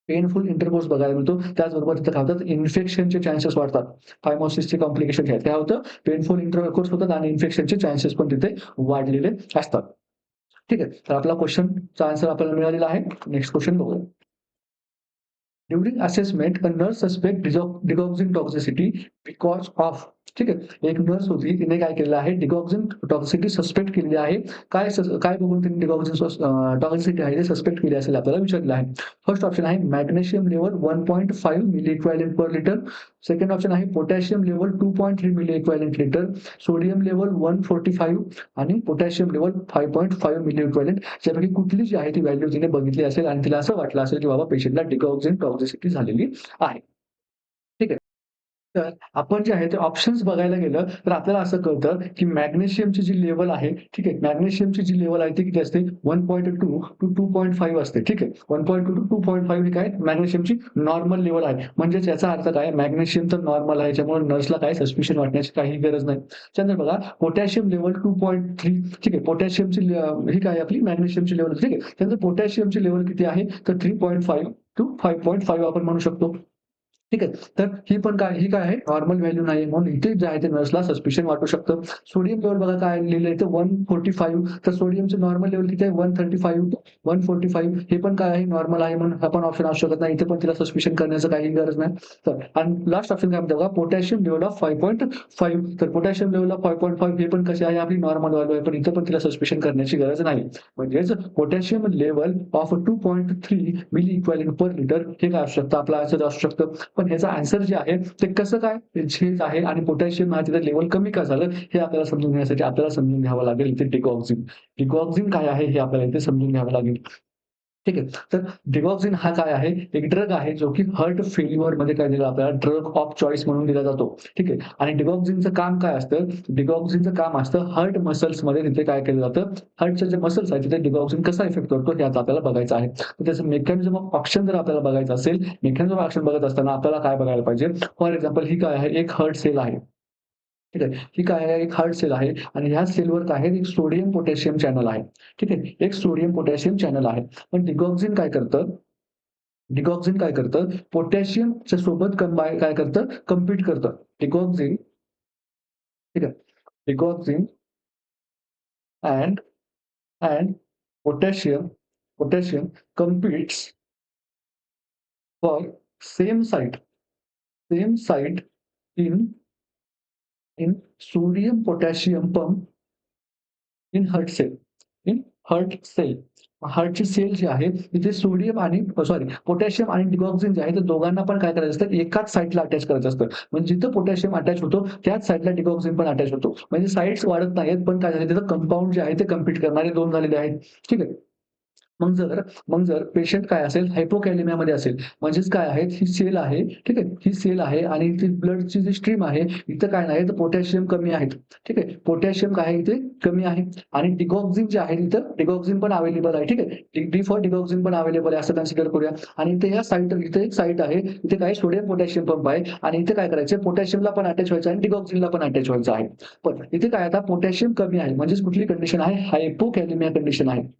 पेनफुल इंटरकोर्स बघायला मिळतो. त्याचबरोबर तिथं काय होतात, इन्फेक्शनचे चान्सेस वाढतात. फायमोसिसचे कॉम्प्लिकेशन आहेत. काय होतं, पेनफुल इंटरकोर्स होतात आणि इन्फेक्शनचे चान्सेस पण तिथे वाढलेले असतात. ठीक आहे. तर आपला क्वेश्चनचा आन्सर आपल्याला मिळालेला आहे. नेक्स्ट क्वेश्चन बघूया. During assessment a nurse suspect digoxin toxicity because of. ठीक आहे. एक नर्स होती, तिने काय केलेलं आहे, डिगॉक्सिन टॉक्सिसिटी सस्पेक्ट केलेली आहे. काय बघून तिने डिगॉक्सिन टॉक्सिसिटी आहे ते सस्पेक्ट केली असेल आपल्याला विचारलं आहे. फर्स्ट ऑप्शन आहे magnesium level 1.5 milli equivalent per litre. Second option आहे potassium level 2.3 milli equivalent litre. Sodium level 145 आणि पोटॅशियम लेवल 5.5 मिली इक्विव्हॅलेंट. त्यापैकी कुठली जी आहे ती व्हॅल्यू तिने बघितली असेल आणि तिला असं वाटलं असेल की बाबा पेशंटला डिगॉक्सिन टॉक्सिसिटी झालेली आहे. ठीक आहे. तर आपण जे आहे ते ऑप्शन्स बघायला गेलं तर आपल्याला असं कळतं की मॅग्नेशियमची जी लेव्हल आहे, ठीक आहे, मॅग्नेशियमची जी लेव्हल आहे ती किती असते, 1.2 टू 2.5 असते. ठीक आहे. 1.2 टू 2.5 ही काय मॅग्नेशियमची नॉर्मल लेव्हल आहे. म्हणजेच याचा अर्थ काय, मॅग्नेशियम तर नॉर्मल आहे, त्याच्यामुळे नर्सला काय सस्पिशन वाटण्याची काही गरज नाही. त्यानंतर बघा पोटॅशियम लेव्हल 2.3. ठीक आहे. पोटॅशियमची ही काय आपली मॅग्नेशियमची लेव्हल. ठीक आहे. त्यानंतर पोटॅशियमची लेव्हल किती आहे तर 3.5 टू 5.5 आपण म्हणू शकतो. ठीक आहे. तर ही काय आहे नॉर्मल व्हॅल्यू नाही, म्हणून इथे जे आहे ते नर्सला सस्पिशन वाटू शकतं. सोडियम लेव्हल बघा काय लिहिलंय इथं 145. तर सोडियमचं नॉर्मल लेव्हल किती आहे 135 टू 145. हे पण काय आहे नॉर्मल आहे, म्हणून हा पण ऑप्शन असू शकत नाही. इथे पण तिला सस्पिशन करण्याचं काही गरज नाही. तर आणि लास्ट ऑप्शन काय म्हणतो बघा पोटॅशियम लेव्हल ऑफ 5.5. तर पोटॅशियम लेव्हल ऑफ 5.5 हे पण कसे आहे आपली नॉर्मल व्हॅल्यू आहे, पण इथं पण तिला सस्पिशन करण्याची गरज नाही. म्हणजेच potassium level of 2.3 milli equivalent per litre हे काय असू शकतं, आपलं आन्सर असू शकतं. पण ह्याचं आन्सर जे आहे ते कसं काय हेच आहे आणि पोटॅशियम तिथं लेव्हल कमी का झालं हे आपल्याला समजून घेण्यासाठी आपल्याला समजून घ्यावं लागेल इथे डिगॉक्सिन. डिगॉक्सिन काय आहे हे आपल्याला इथे समजून घ्यावं लागेल. ठीक आहे. तर डिगॉक्सिन हा काय आहे, एक ड्रग आहे जो की हार्ट फेल्युअरमध्ये काय दिला आपल्याला ड्रग ऑफ चॉईस म्हणून दिला जातो. ठीक आहे. आणि डिगॉक्सिनचं काम काय असतं, डिगॉक्सिनचं काम असतं हार्ट मसल्समध्ये तिथे काय केलं जातं, हार्टचे जे मसल्स आहेत तिथे डिगॉक्सिन कसा इफेक्ट करतो हे आता आपल्याला बघायचं आहे. तर त्याचं मेकॅनिझम ऑफ ॲक्शन जर आपल्याला बघायचं असेल, मेकॅनिझम ऑफ ॲक्शन बघत असताना आपल्याला काय बघायला पाहिजे, फॉर एक्झाम्पल ही काय आहे एक हार्ट सेल आहे. ठीक आहे. ही काय आहे? एक हार्ट सेल आहे आणि ह्या सेलवर काय आहे? एक सोडियम पोटॅशियम चॅनल आहे. ठीक आहे. एक सोडियम पोटॅशियम चॅनल आहे. पण डिगॉक्सिन काय करतं? पोटॅशियमच्या सोबत काय करतं? कम्पीट करतं. डिगॉक्सिन ठीक आहे. Digoxin and and potassium potassium competes for same site same site in in sodium potassium pump in heart cell in heart cell. हार्टची सेल जी आहे तिथे सोडियम आणि पोटॅशियम आणि डिगॉक्सिन जे आहे ते दोघांना पण काय करायचं असतं, एकाच साइटला अटॅच करायचं असतं. म्हणजे जिथं पोटॅशियम अटॅच होतो त्याच साइटला डिगॉक्सिन पण अटॅच होतो. म्हणजे साइट्स वाढत नाहीत, पण काय झालं तिथं कंपाउंड जे आहे ते कम्पीट करणारे 2 झालेले आहेत. ठीक आहे. मग जर पेशंट काय असेल हायपोकॅलेमियामध्ये असेल, म्हणजेच काय आहे ही सेल आहे, ठीक आहे. ही सेल आहे आणि ती ब्लडची जी स्ट्रीम आहे, इथं काय नाही तर पोटॅशियम कमी आहेत. ठीक आहे. पोटॅशियम काय आहे इथे कमी आहे आणि डिगॉक्सिन जे आहे तिथं डिगॉक्सिन पण अवेलेबल आहे. ठीक आहे. डी फॉर डिगॉक्सिन पण अवेलेबल आहे असं कन्सिडर करूया. आणि इथे एक साइट आहे. इथे काय सोडियम पोटॅशियम पंप आहे आणि इथे काय करायचं पोटॅशियमला पण अटॅच व्हायचं आणि डिगॉक्सिनला पण अटॅच व्हायचं आहे. पण इथे काय आता पोटॅशियम कमी आहे म्हणजेच कुठली कंडिशन आहे, हायपोकॅलेमिया कंडिशन आहे.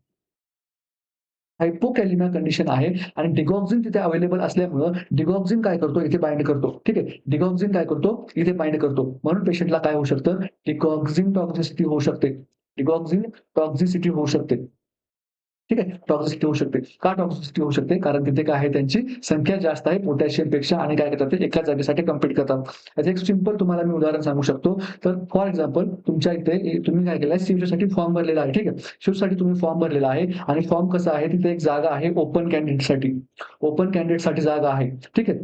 हायपोकॅलेमिया कंडिशन आहे आणि डिगॉक्सिन तिथे अवेलेबल असल्यामुळं डिगॉक्सिन काय करतो इथे बाइंड करतो. ठीक आहे. डिगॉक्सिन काय करतो इथे बाइंड करतो. म्हणून पेशंटला काय होऊ शकतं, डिगॉक्सिन टॉक्सिसिटी होऊ शकते. डिगॉक्सिन टॉक्सिसिटी होऊ शकते. ठीक आहे. टॉक्सिसिटी होऊ शकते. का टॉक्सिसिटी होऊ शकते? कारण तिथे काय आहे त्यांची संख्या जास्त आहे पोटॅशियमपेक्षा आणि काय करतात ते एकाच जागेसाठी कम्पीट करतात. याचं एक सिंपल तुम्हाला मी उदाहरण सांगू शकतो. तर फॉर एक्झाम्पल तुमच्या इथे तुम्ही काय केलंय CUसाठी फॉर्म भरलेला आहे. ठीक आहे. CUसाठी तुम्ही फॉर्म भरलेला आहे आणि फॉर्म कसा आहे तिथे एक जागा आहे ओपन कॅन्डिडेटसाठी. ओपन कॅन्डिडेटसाठी जागा आहे. ठीक आहे.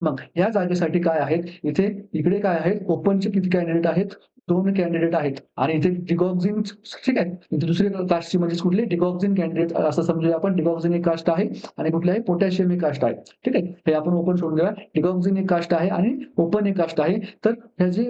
मग या जागेसाठी काय आहेत इथे इकडे काय आहेत ओपनचे किती कॅन्डिडेट आहेत 2 कॅन्डिडेट आहेत आणि इथे डिगॉक्सिन ठीक आहे. इथे दुसरी कास्टची म्हणजे कुठली डिगॉक्सिन कॅन्डिडेट असं समजूया आपण. डिगॉक्सिन एक कास्ट आहे आणि कुठली आहे पोटॅशियम एक कास्ट आहे. ठीक आहे. हे आपण ओपन सोडून देऊया. डिगॉक्सिन एक कास्ट आहे आणि ओपन एक कास्ट आहे. तर हे जे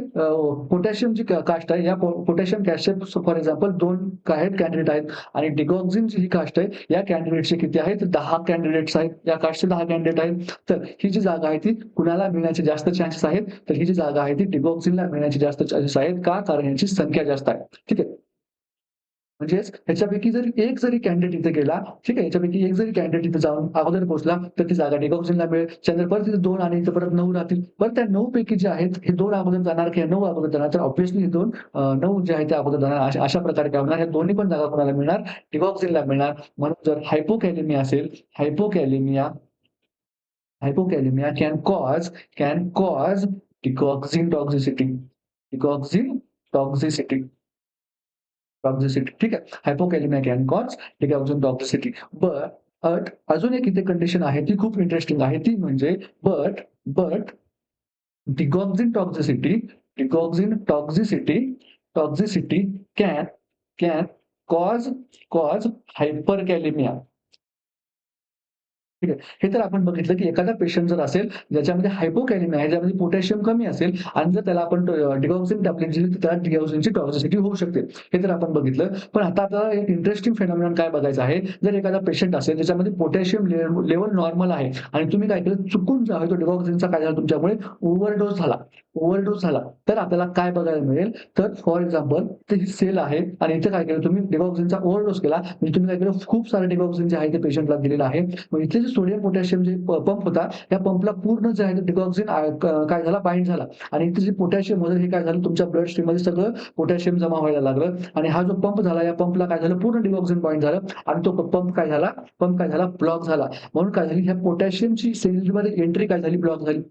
पोटॅशियमची कास्ट आहे या पोटॅशियम कास्टचे फॉर एक्झाम्पल 2 आहेत कॅन्डिडेट आहेत आणि डिगॉक्सिनची ही कास्ट आहे या कॅन्डिडेटचे किती आहेत 10 कॅन्डिडेट्स आहेत. या कास्टचे 10 कॅन्डिडेट आहेत. तर ही जी जागा आहे ती कुणाला मिळण्याचे जास्त चान्सेस आहेत तर ही जी जागा आहे ती डिगॉक्सिनला मिळण्याचे जास्त चान्सेस आहेत का कारण यांची संख्या जास्त आहे. ठीक आहे. म्हणजेच ह्याच्यापैकी जरी एक जरी कॅन्डिडेट इथे गेला ठीक आहे याच्यापैकी एक जरी कॅन्डिडेट इथे जाऊन अगोदर पोहोचला तर ती जागा डिगॉक्सिनला मिळेल. त्यानंतर परत तिथे 2 आणि इथे परत 9 राहतील. परत त्या 9 पैकी जे आहेत हे 2 अगोदर जाणार किंवा 9 अगोदर जाणार तर ऑब्व्हियसली हे 2 9 जे आहेत ते अगोदर जाणार. अशा प्रकारे काय होणार ह्या दोन्ही पण जागा कोणाला मिळणार डिगॉक्सिनला मिळणार. म्हणून जर हायपोकॅलेमिया असेल हायपोकॅलेमिया can cause digoxin toxicity. Digoxin toxicity. ठीक आहे. Hypokalemia can cause digoxin toxicity. But अजून एक इथे कंडिशन आहे ती खूप इंटरेस्टिंग आहे ती म्हणजे but digoxin toxicity toxicity can cause hyperkalemia. ठीक आहे. हे तर आपण बघितलं, की एखादा पेशंट जर असेल, ज्याच्यामध्ये हायपोकॅलेमिया आहे, ज्यामध्ये पोटॅशियम कमी असेल आणि जर त्याला आपण डिगॉक्सिन टॅबलेट दिली, तर त्याला डिगॉक्सिनची टॉक्सिसिटी होऊ शकते. हे तर आपण बघितलं. पण आता आपल्याला एक इंटरेस्टिंग फेनॉमेनॉन काय बघायचं आहे, जर एखादा पेशंट असेल, ज्याच्यामध्ये पोटॅशियम लेव्हल नॉर्मल आहे आणि तुम्ही काय केलं, चुकून जो आहे तो डिगॉक्सिनचा काय झाला तुमच्यामुळे ओव्हरडोस झाला, तर आपल्याला काय बघायला मिळेल, तर फॉर एक्झाम्पल ते ही सेल आहे आणि इथे काय केलं तुम्ही डिगॉक्सिनचा ओव्हरडोस केला, म्हणजे तुम्ही काय केलं, खूप सारे डिगॉक्सिन जे आहे ते पेशंटला दिलेलं आहे. मग इथे जे सोडियम पोटॅशियम जे पंप होता त्या पंपला पूर्ण जे आहे डिगॉक्सिन काय झाला बाइंड झाला आणि इथे जे पोटॅशियम होतं हे काय झालं तुमच्या ब्लड स्ट्रीम मध्ये सगळं पोटॅशियम जमा व्हायला लागलं आणि हा जो पंप झाला या पंपला काय झालं पूर्ण डिगॉक्सिन बाइंड झालं आणि तो पंप काय झाला ब्लॉक झाला. म्हणून काय झाली ह्या पोटॅशियमची सेलमध्ये एंट्री काय झाली ब्लॉक झाली.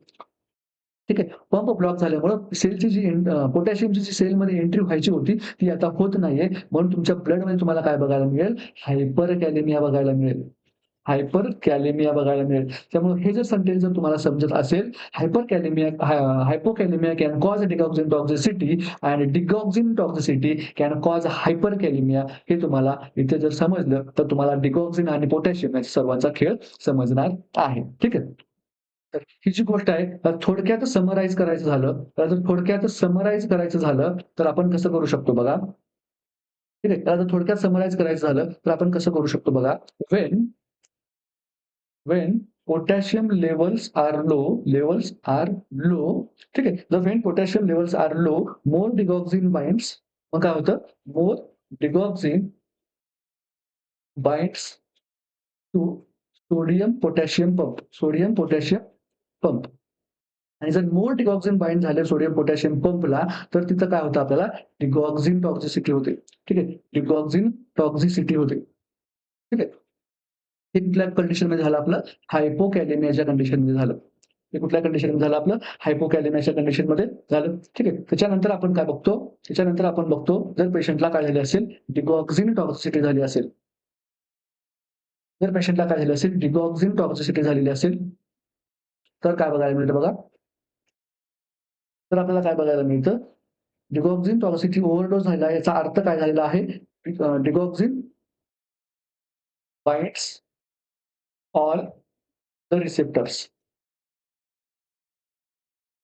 ठीक आहे. पंप ब्लॉक झाल्यामुळं सेलची जी पोटॅशियमची जी सेलमध्ये एंट्री व्हायची होती ती आता होत नाहीये. म्हणून तुमच्या ब्लडमध्ये तुम्हाला काय बघायला मिळेल हायपरकॅलेमिया बघायला मिळेल. त्यामुळे हे जर सेंटेन्स जर तुम्हाला समजत असेल hypokalemia can cause digoxin toxicity and digoxin toxicity can cause hyperkalemia हे तुम्हाला इथे जर समजलं तर तुम्हाला डिगॉक्सिन आणि पोटॅशियम या सर्वांचा खेळ समजणार आहे. ठीक आहे. तर ही जी गोष्ट आहे थोडक्यात समराईज करायचं झालं तर आपण कसं करू शकतो बघा. ठीक आहे. त्याला जर थोडक्यात समराईज करायचं झालं तर आपण कसं करू शकतो बघा. when potassium levels are low ठीक आहे. जर when potassium levels are low more digoxin binds मग काय होतं more digoxin binds to sodium potassium pump आणि जर मोर डिगॉक्सिन बाइंड झाले सोडियम पोटॅशियम पंपला तर तिथं काय होतं आपल्याला डिगॉक्सिन टॉक्सिसिटी होते. ठीक आहे. डिगॉक्सिन टॉक्सिसिटी होते. ठीक आहे. हे कुठल्या कंडिशनमध्ये झालं आपलं हायपोकॅलेमियाच्या कंडिशनमध्ये झालं. हे कुठल्या कंडिशनमध्ये झालं आपलं हायपोकॅलेमियाच्या कंडिशनमध्ये झालं. ठीक आहे. त्याच्यानंतर आपण बघतो जर पेशंटला काय झाले असेल डिगॉक्सिन टॉक्सिसिटी झाली असेल. जर पेशंटला काय झालं असेल डिगॉक्सिन टॉक्सिसिटी झालेली असेल तर काय बघायला मिळतं बघा. तर आपल्याला काय बघायला मिळतं डिगॉक्सिन टॉक्सिसिटी ओव्हरडोस झाला याचा अर्थ काय झालेला आहे digoxin binds all the receptors.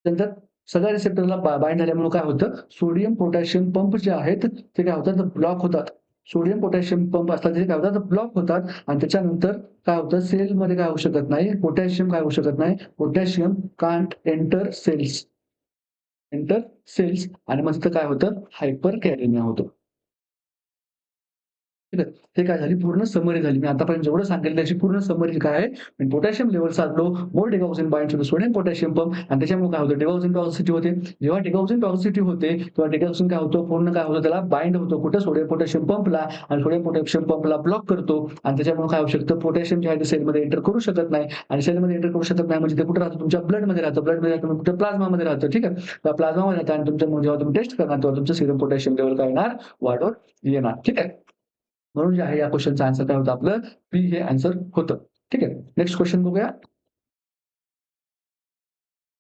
नंतर सगळ्या रिसेप्टरला बाइंड झाल्यामुळे काय होतं सोडियम पोटॅशियम पंप जे आहेत ते काय होतात ब्लॉक होतात. सोडियम पोटॅशियम पंप असतात ते काय होतात ब्लॉक होतात आणि त्याच्यानंतर काय होतं सेलमध्ये काय होऊ शकत नाही पोटॅशियम काय होऊ शकत नाही पोटॅशियम कांट एंटर सेल्स आणि मग तिथं काय होतं हायपर कॅलेमिया होतं. ठीक आहे. हे काय झाली पूर्ण समरी झाली. मी आतापर्यंत जेवढं सांगितलं त्याची पूर्ण समरी काय आहे potassium levels are low more digoxin binds to sodium potassium pump आणि त्याच्यामुळे काय होतं डिगॉक्सिन टॉक्सिसिटी होते. जेव्हा डिगॉक्सिन टॉक्सिसिटी होते तेव्हा डिगॉक्सिन काय होतं पूर्ण काय होतं त्याला बाइंड होतो कुठं सोडियम पोटॅशियम पंपला आणि सोडियम पोटॅशियम पंपला ब्लॉक करतो आणि त्याच्यामुळे काय होऊ शकतं पोटॅशियम जे आहे ते सेलमध्ये एंटर करू शकत नाही आणि सेलमध्ये एंटर करू शकत नाही म्हणजे ते कुठे राहतं तुमच्या ब्लडमध्ये राहतं कुठे प्लाझ्मामध्ये राहतं. ठीक आहे. प्लाझ्मामध्ये राहतं आणि तुमच्या जेव्हा तुम्ही टेस्ट करणार तेव्हा तुमचं सिरम पोटॅशियम लेवल काय येणार वाढून येणार. ठीक आहे. म्हणून जे आहे या क्वेश्चनचं आन्सर काय होतं आपलं बी हे आन्सर होतं. ठीक आहे. नेक्स्ट क्वेश्चन बघूया.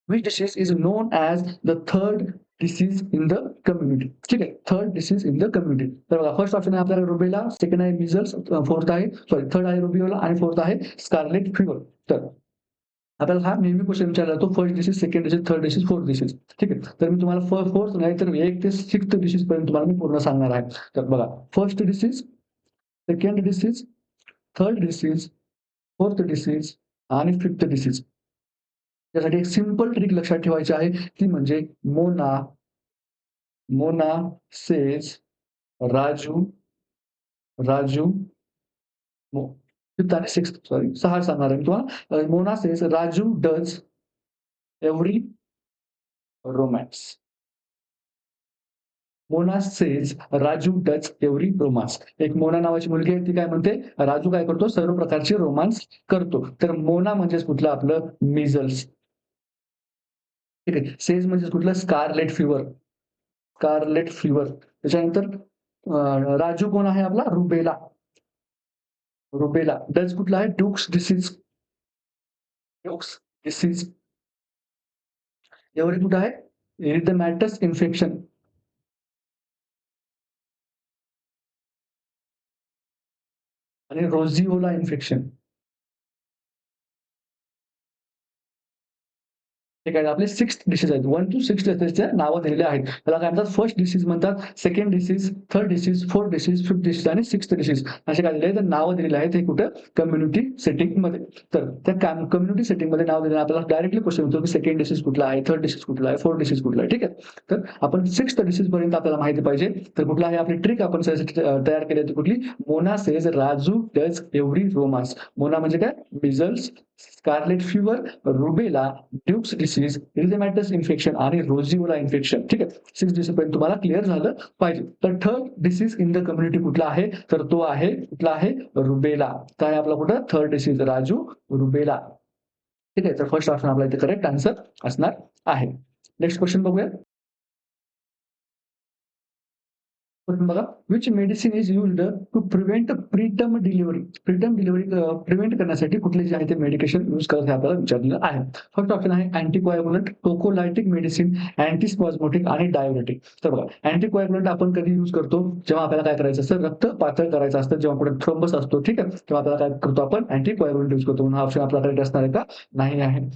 Which disease is known as the third disease in the community. ठीक आहे. Third disease in the community. तर बघा फर्स्ट ऑप्शन आहे आपल्याला रुबेला, सेकंड आहे मिझल्स, फोर्थ आहे थर्ड आहे रुबिओला आणि फोर्थ आहे स्कारलेट फीवर. तर आपल्याला हा नेहमी क्वेश्चन विचारला जातो first disease, second disease, third disease, fourth disease. ठीक आहे. तर मी तुम्हाला फोर्थ नाही तर 1 ते 6th डिसीज पर्यंत तुम्हाला मी पूर्ण सांगणार आहे. तर बघा first disease, second disease, third disease, fourth disease आणि फिफ्थ डिसीज. त्यासाठी एक सिंपल ट्रिक लक्षात ठेवायची आहे ती म्हणजे मोना, मोना सेज, राजू, राजू, फिफ्थ आणि सिक्स्थ सॉरी 6 सांगणार आहे मी तुम्हाला. Mona says Raju does every romance. Mona says Raju does every romance. एक मोना नावाची मुलगी आहे ती काय म्हणते राजू काय करतो सर्व प्रकारचे रोमांस करतो. तर मोना म्हणजेच कुठलं आपलं मिझल्स. ठीक आहे. सेज म्हणजे कुठलं स्कारलेट फीवर, स्कारलेट फीवर. त्याच्यानंतर राजू कोण आहे आपला रुबेला, रुबेला. डच कुठला आहे Duke's disease, Duke's disease. Every कुठं आहे इरिथेमॅटस इन्फेक्शन. आणि रोझिओला इन्फेक्शन. ठीक आहे. आपले 6 डिसीज आहेत. 1 to 6 डिसीजच्या नावं दिलेली आहेत. त्याला काय म्हणतात फर्स्ट डिसीज म्हणतात, second disease, third disease, fourth disease, fifth disease आणि सिक्स्थ डिसीज असे काय दिलेले नावं दिलेली आहेत. हे कुठं कम्युनिटी सेटिंगमध्ये. तर त्या कम्युनिटी सेटिंगमध्ये नाव दिलं आपल्याला डायरेक्टली क्वेश्चन होतो की सेकंड डिसीज कुठला आहे, थर्ड डिसीज कुठला आहे, फोर्थ डिसीज कुठला आहे. ठीक आहे. तर आपण 6th डिसीज पर्यंत आपल्याला माहिती पाहिजे. तर कुठला आहे आपली ट्रिक आपण तयार केली होती कुठली Mona says Raju does every romance. Mona म्हणजे काय measles, scarlet fever, rubella, Duke's disease, erythematous infection आणि रोझिओला इन्फेक्शन. ठीक आहे. 6 डिसीज पर्यंत तुम्हाला क्लिअर झालं पाहिजे. तर third disease in the community कुठला आहे तर तो आहे कुठला आहे रुबेला. काय आपला कुठं थर्ड डिसीज राजू रुबेला. ठीक आहे. तर फर्स्ट ऑप्शन आपला इथे करेक्ट आन्सर असणार आहे. नेक्स्ट क्वेश्चन बघूया. बघा which medicine is used to prevent preterm delivery. Preterm delivery prevent करण्यासाठी कुठले जे आहे ते मेडिकेशन यूज करत हे आपल्याला विचारलेलं आहे. फर्स्ट ऑप्शन आहे अँटीकोॲग्युलंट, टोकोलायटिक मेडिसिन, अँटीस्पॉझमोटिक आणि डायबिटिक. तर बघा अँटीकोॲग्युलंट आपण कधी यूज करतो जेव्हा आपल्याला काय करायचं असतं रक्त पातळ करायचं असतं, जेव्हा कुठे थ्रोम्बस असतो. ठीक आहे. तेव्हा आपल्याला काय करतो आपण अँटीकोॲग्युलंट यूज करतो. म्हणून हा ऑप्शन आपला करेक्ट असणार आहे का नाही आहे.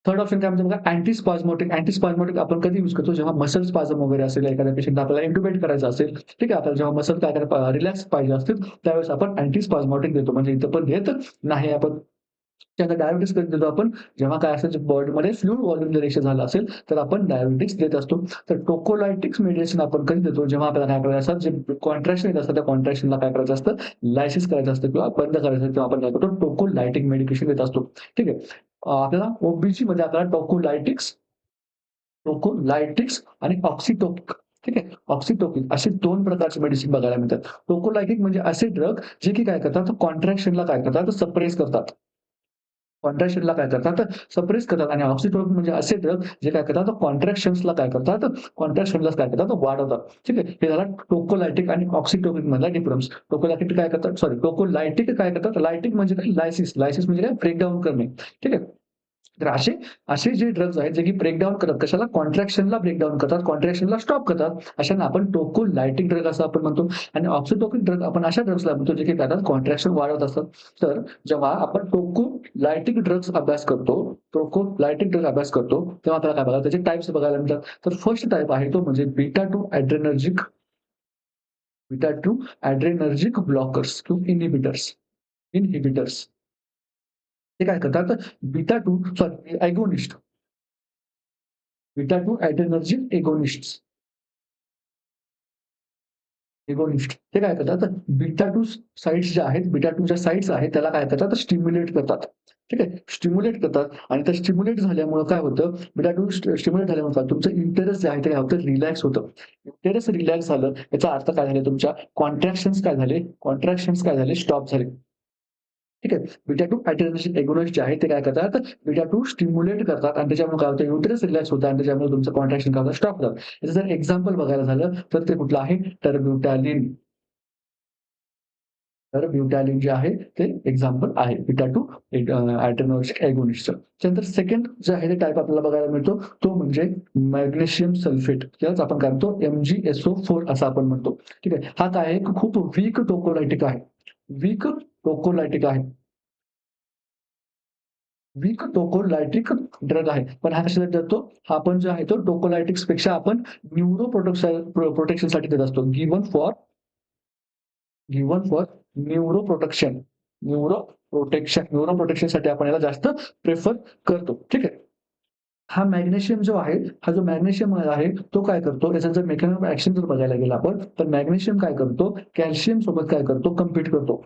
थर्ड ऑप्शन काय म्हणतो बघा अँटीस्पॉझमोटिक. अँटीस्पॉझमोटिक आपण कधी यूज करतो जेव्हा मसल स्पाझम वगैरे असेल, एखाद्या पेशंट आपल्याला इंट्युबेट करायचं असेल. ठीक आहे. आपल्याला जेव्हा मसल काय रिलॅक्स पाहिजे असतील त्यावेळेस आपण अँटीस्पॉझमोटिक देतो. म्हणजे इथं पण देत नाही आपण. त्यानंतर डायबिटीस कधी देतो आपण जेव्हा काय असेल बॉडीमध्ये फ्लूइड व्हॉल्यूम जर रेशो झाला असेल तर आपण डायबिटिक्स देत असतो. तर टोकोलायटिक्स मेडिसिन आपण कधी देतो जेव्हा आपल्याला काय करायचं असतं जे कॉन्ट्रॅक्शन येत असतं त्या कॉन्ट्रॅक्शनला काय करायचं असतं लायसिस करायचं असतं किंवा बंद करायचं असतं तेव्हा आपण काय करतो टोकोलायटिक मेडिकेशन देत असतो. ठीक आहे. आपल्याला ओबीसी मध्ये आपल्याला टोकोलायटिक्स, टोकोलायटिक्स आणि ऑक्सिटोकिक. ठीक आहे. ऑक्सिटोकिक असे 2 प्रकारचे मेडिसिन बघायला मिळतात. टोकोलायटिक म्हणजे असे ड्रग जे की काय करतात कॉन्ट्रॅक्शनला काय करतात सप्रेस करतात. कॉन्ट्रॅक्शनला काय करतात सप्रेस करतात आणि ऑक्सिटोकिन म्हणजे असे ड्रग जे काय करतात कॉन्ट्रॅक्शन्सला काय करतात कॉन्ट्रॅक्शनला काय करतात वाढवतात. ठीक आहे. हे झाला टोकोलायटिक आणि ऑक्सिटोकिन मधला डिफरन्स. टोकोलायटिक काय करतात सॉरी टोकोलायटिक काय करतात लायटिक म्हणजे काय लायसिस, लायसिस म्हणजे काय ब्रेकडाऊन करणे. ठीक आहे. तर असे असे जे ड्रग्ज आहेत जे की ब्रेकडाऊन करतात कशाला कॉन्ट्रॅक्शनला ब्रेकडाऊन करतात, कॉन्ट्रॅक्शनला स्टॉप करतात. अशांना आपण टोकोलायटिक ड्रग असं आपण म्हणतो. आणि ऑक्सिटोकिन ड्रग आपण अशा ड्रग्सला म्हणतो जे की काय कॉन्ट्रॅक्शन वाढवत असतात. तर जेव्हा आपण टोकोलायटिक ड्रग्स अभ्यास करतो, टोकोलायटिक ड्रग अभ्यास करतो तेव्हा आपल्याला काय बघा त्याचे टाइप्स बघायला मिळतात. तर फर्स्ट टाइप आहे तो म्हणजे beta 2 adrenergic, beta 2 adrenergic blockers किंवा इनहिबिटर्स, इनहिबिटर्स. ते काय करतात beta 2 sorry agonist, beta 2 adrenergic agonists, agonist. ते काय करतात बीटा 2 साइट्स ज्या आहेत, बीटा 2 च्या साइट्स आहेत त्याला काय करतात स्टिम्युलेट करतात. ठीक आहे. स्टिम्युलेट करतात आणि त्या स्टिम्युलेट झाल्यामुळे काय होतं बीटा 2 स्टिम्युलेट झाल्यामुळे काय तुमचं इंटरेस्ट जे आहे ते काय होतं रिलॅक्स होतं. इंटरेस्ट रिलॅक्स झालं याचा अर्थ काय झाले तुमच्या कॉन्ट्रॅक्शन्स काय झाले, कॉन्ट्रॅक्शन्स काय झाले स्टॉप झाले. ठीक आहे. बीटा 2 ॲड्रेनर्जिक एगोनिस्ट जे आहे ते काय करतात बीटा 2 स्टिम्युलेट करतात आणि त्याच्यामुळे काय होतं युटेरस रिलॅक्स होतं आणि त्याच्यामुळे तुमचं कॉन्ट्रॅक्शन काय होतं स्टॉप होतं. याचं जर एक्झाम्पल बघायला झालं तर ते कुठलं आहे टरब्युटॅलिन, तर ब्युटॅलिन जे आहे ते एक्झाम्पल आहे बीटा 2 अॅड्रेनर्जिक एगोनिस्टचं. त्यानंतर सेकंड जे आहे ते टाइप आपल्याला बघायला मिळतो तो म्हणजे मॅग्नेशियम सल्फेट, यालाच आपण काय म्हणतो MgSO4 असं आपण म्हणतो. ठीक आहे. हा काय आहे खूप वीक टोकोलायटिक आहे. वीक टोकोलायटिक आहे. वीक टोकोलायटिक ड्रग आहे. पण हा कशासाठी देतो? हा आपण जो आहे तो टोकोलायटिक्स पेक्षा आपण न्यूरो प्रोटेक्शनसाठी देत असतो. Given for neuro protection. Neuro प्रोटेक्शनसाठी आपण याला जास्त प्रिफर करतो. ठीक आहे. हा मॅग्नेशियम जो आहे, हा जो मॅग्नेशियम आहे, तो काय करतो? याचा जर मेकॅनिझम ऑफ ॲक्शन जर बघायला गेलो आपण, तर मॅग्नेशियम काय करतो? कॅल्शियम सोबत काय करतो? कम्पीट करतो.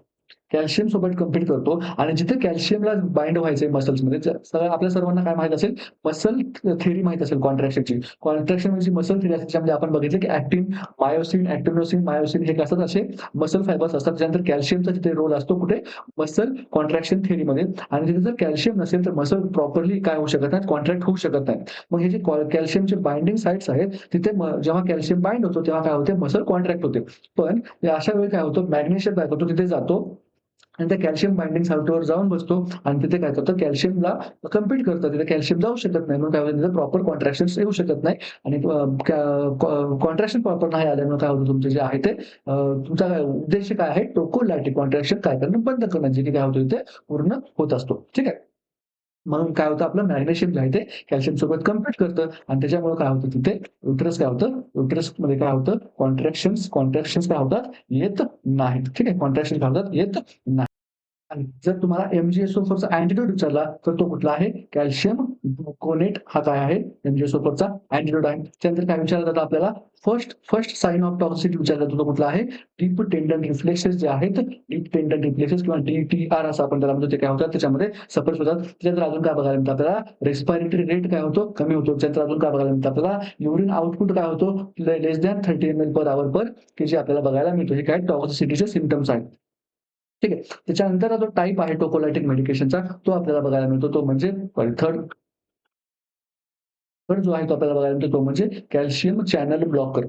कॅल्शियम सोबत कम्पीट करतो आणि जिथे कॅल्शियमला बाइंड व्हायचंय मसल्समध्ये, आपल्या सर्वांना काय माहीत असेल? मसल थिअरी माहीत असेल कॉन्ट्रॅक्शनची. कॉन्ट्रॅक्शन म्हणजे मसल थिअरी असते, ज्यामध्ये आपण बघितलं की ॲक्टिन, मायोसिन, ॲक्टिनोसिन, मायोसिन हे असतात असे मसल फायबर्स असतात. त्यानंतर कॅल्शियमचा तिथे रोल असतो कुठे? मसल कॉन्ट्रॅक्शन थिअरीमध्ये. आणि तिथे जर कॅल्शियम नसेल तर मसल प्रॉपरली काय होऊ शकत नाही? कॉन्ट्रॅक्ट होऊ शकत नाही. मग हे जे कॅल्शियमचे बाइंडिंग साइट्स आहेत, तिथे जेव्हा कॅल्शियम बाइंड होतो तेव्हा काय होते? मसल कॉन्ट्रॅक्ट होते. पण अशा वेळी काय होतं? मॅग्नेशियम काय करतो? तिथे जातो आणि त्या कॅल्शियम बाइंडिंग साइटवर जाऊन बसतो आणि तिथे काय करतं? कॅल्शियमला कम्पीट करतं. तिथे कॅल्शियम जाऊ शकत नाही. म्हणून काय होतं? तिथे प्रॉपर कॉन्ट्रॅक्शन्स येऊ शकत नाही आणि कॉन्ट्रॅक्शन प्रॉपर नाही आल्यामुळे काय होतं? तुमचे जे आहे ते तुमचा उद्देश काय आहे? टोकोलायटिक कॉन्ट्रॅक्शन काय करणं? बंद करणं, जे की काय होतं? तिथे पूर्ण होत असतो. ठीक आहे. म्हणून काय होतं? आपलं मॅग्नेशियम जे आहे ते कॅल्शियम सोबत कम्पीट करतं आणि त्याच्यामुळे काय होतं? तिथे युटेरस काय होतं? युटेरसमध्ये काय होतं? कॉन्ट्रॅक्शन्स काय होतात? येत नाहीत. ठीक आहे. कॉन्ट्रॅक्शन काय होतात? येत नाही. आणि जर तुम्हाला MgSO4चा अँटिडोट विचारला, तर तो कुठला आहे? कॅल्शियम ग्लुकोनेट हा काय आहे? MgSO4चा अँटिडोट आहे. त्यानंतर काय विचारलं जातं आपल्याला? फर्स्ट साइन ऑफ टॉक्सिसिटी विचारला जातो, तो कुठला आहे? डीप टेंडन रिफ्लेक्सेस जे आहेत, डीप टेंडन रिफ्लेक्सेस किंवा DTR असं आपण त्याला म्हणतो, ते काय होतात? त्याच्यामध्ये सप्रेस होतात. त्याच्यानंतर अजून काय बघायला मिळतं आपल्याला? रेस्पिरेटरी रेट काय होतो? कमी होतो. त्यानंतर अजून काय बघायला मिळतं आपल्याला? युरिन आउटपुट काय होतो? लेस दॅन 30 ml पर हॉवर पर kg आपल्याला बघायला मिळतो. हे काय टॉक्सिसिटीचे सिम्प्टम्स आहेत. ठीक आहे. त्याच्यानंतर जो टाइप आहे टोकोलायटिक मेडिकेशनचा, तो आपल्याला बघायला मिळतो. तो म्हणजे थर्ड थर्ड जो आहे तो आपल्याला बघायला मिळतो, तो म्हणजे calcium channel blocker.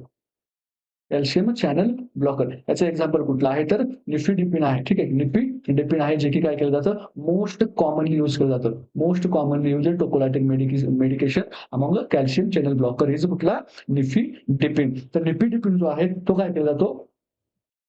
Calcium channel blocker. याचं एक्झाम्पल कुठलं आहे? तर निफिडिपिन आहे. ठीक आहे. निफिडिपिन आहे, जे की काय केलं जातं? मोस्ट कॉमनली यूज केलं जातं. Most commonly used tocolytic medication among calcium channel blocker is कुठला? निफिडिपिन. तर निफिडिपिन जो आहे तो काय केला जातो?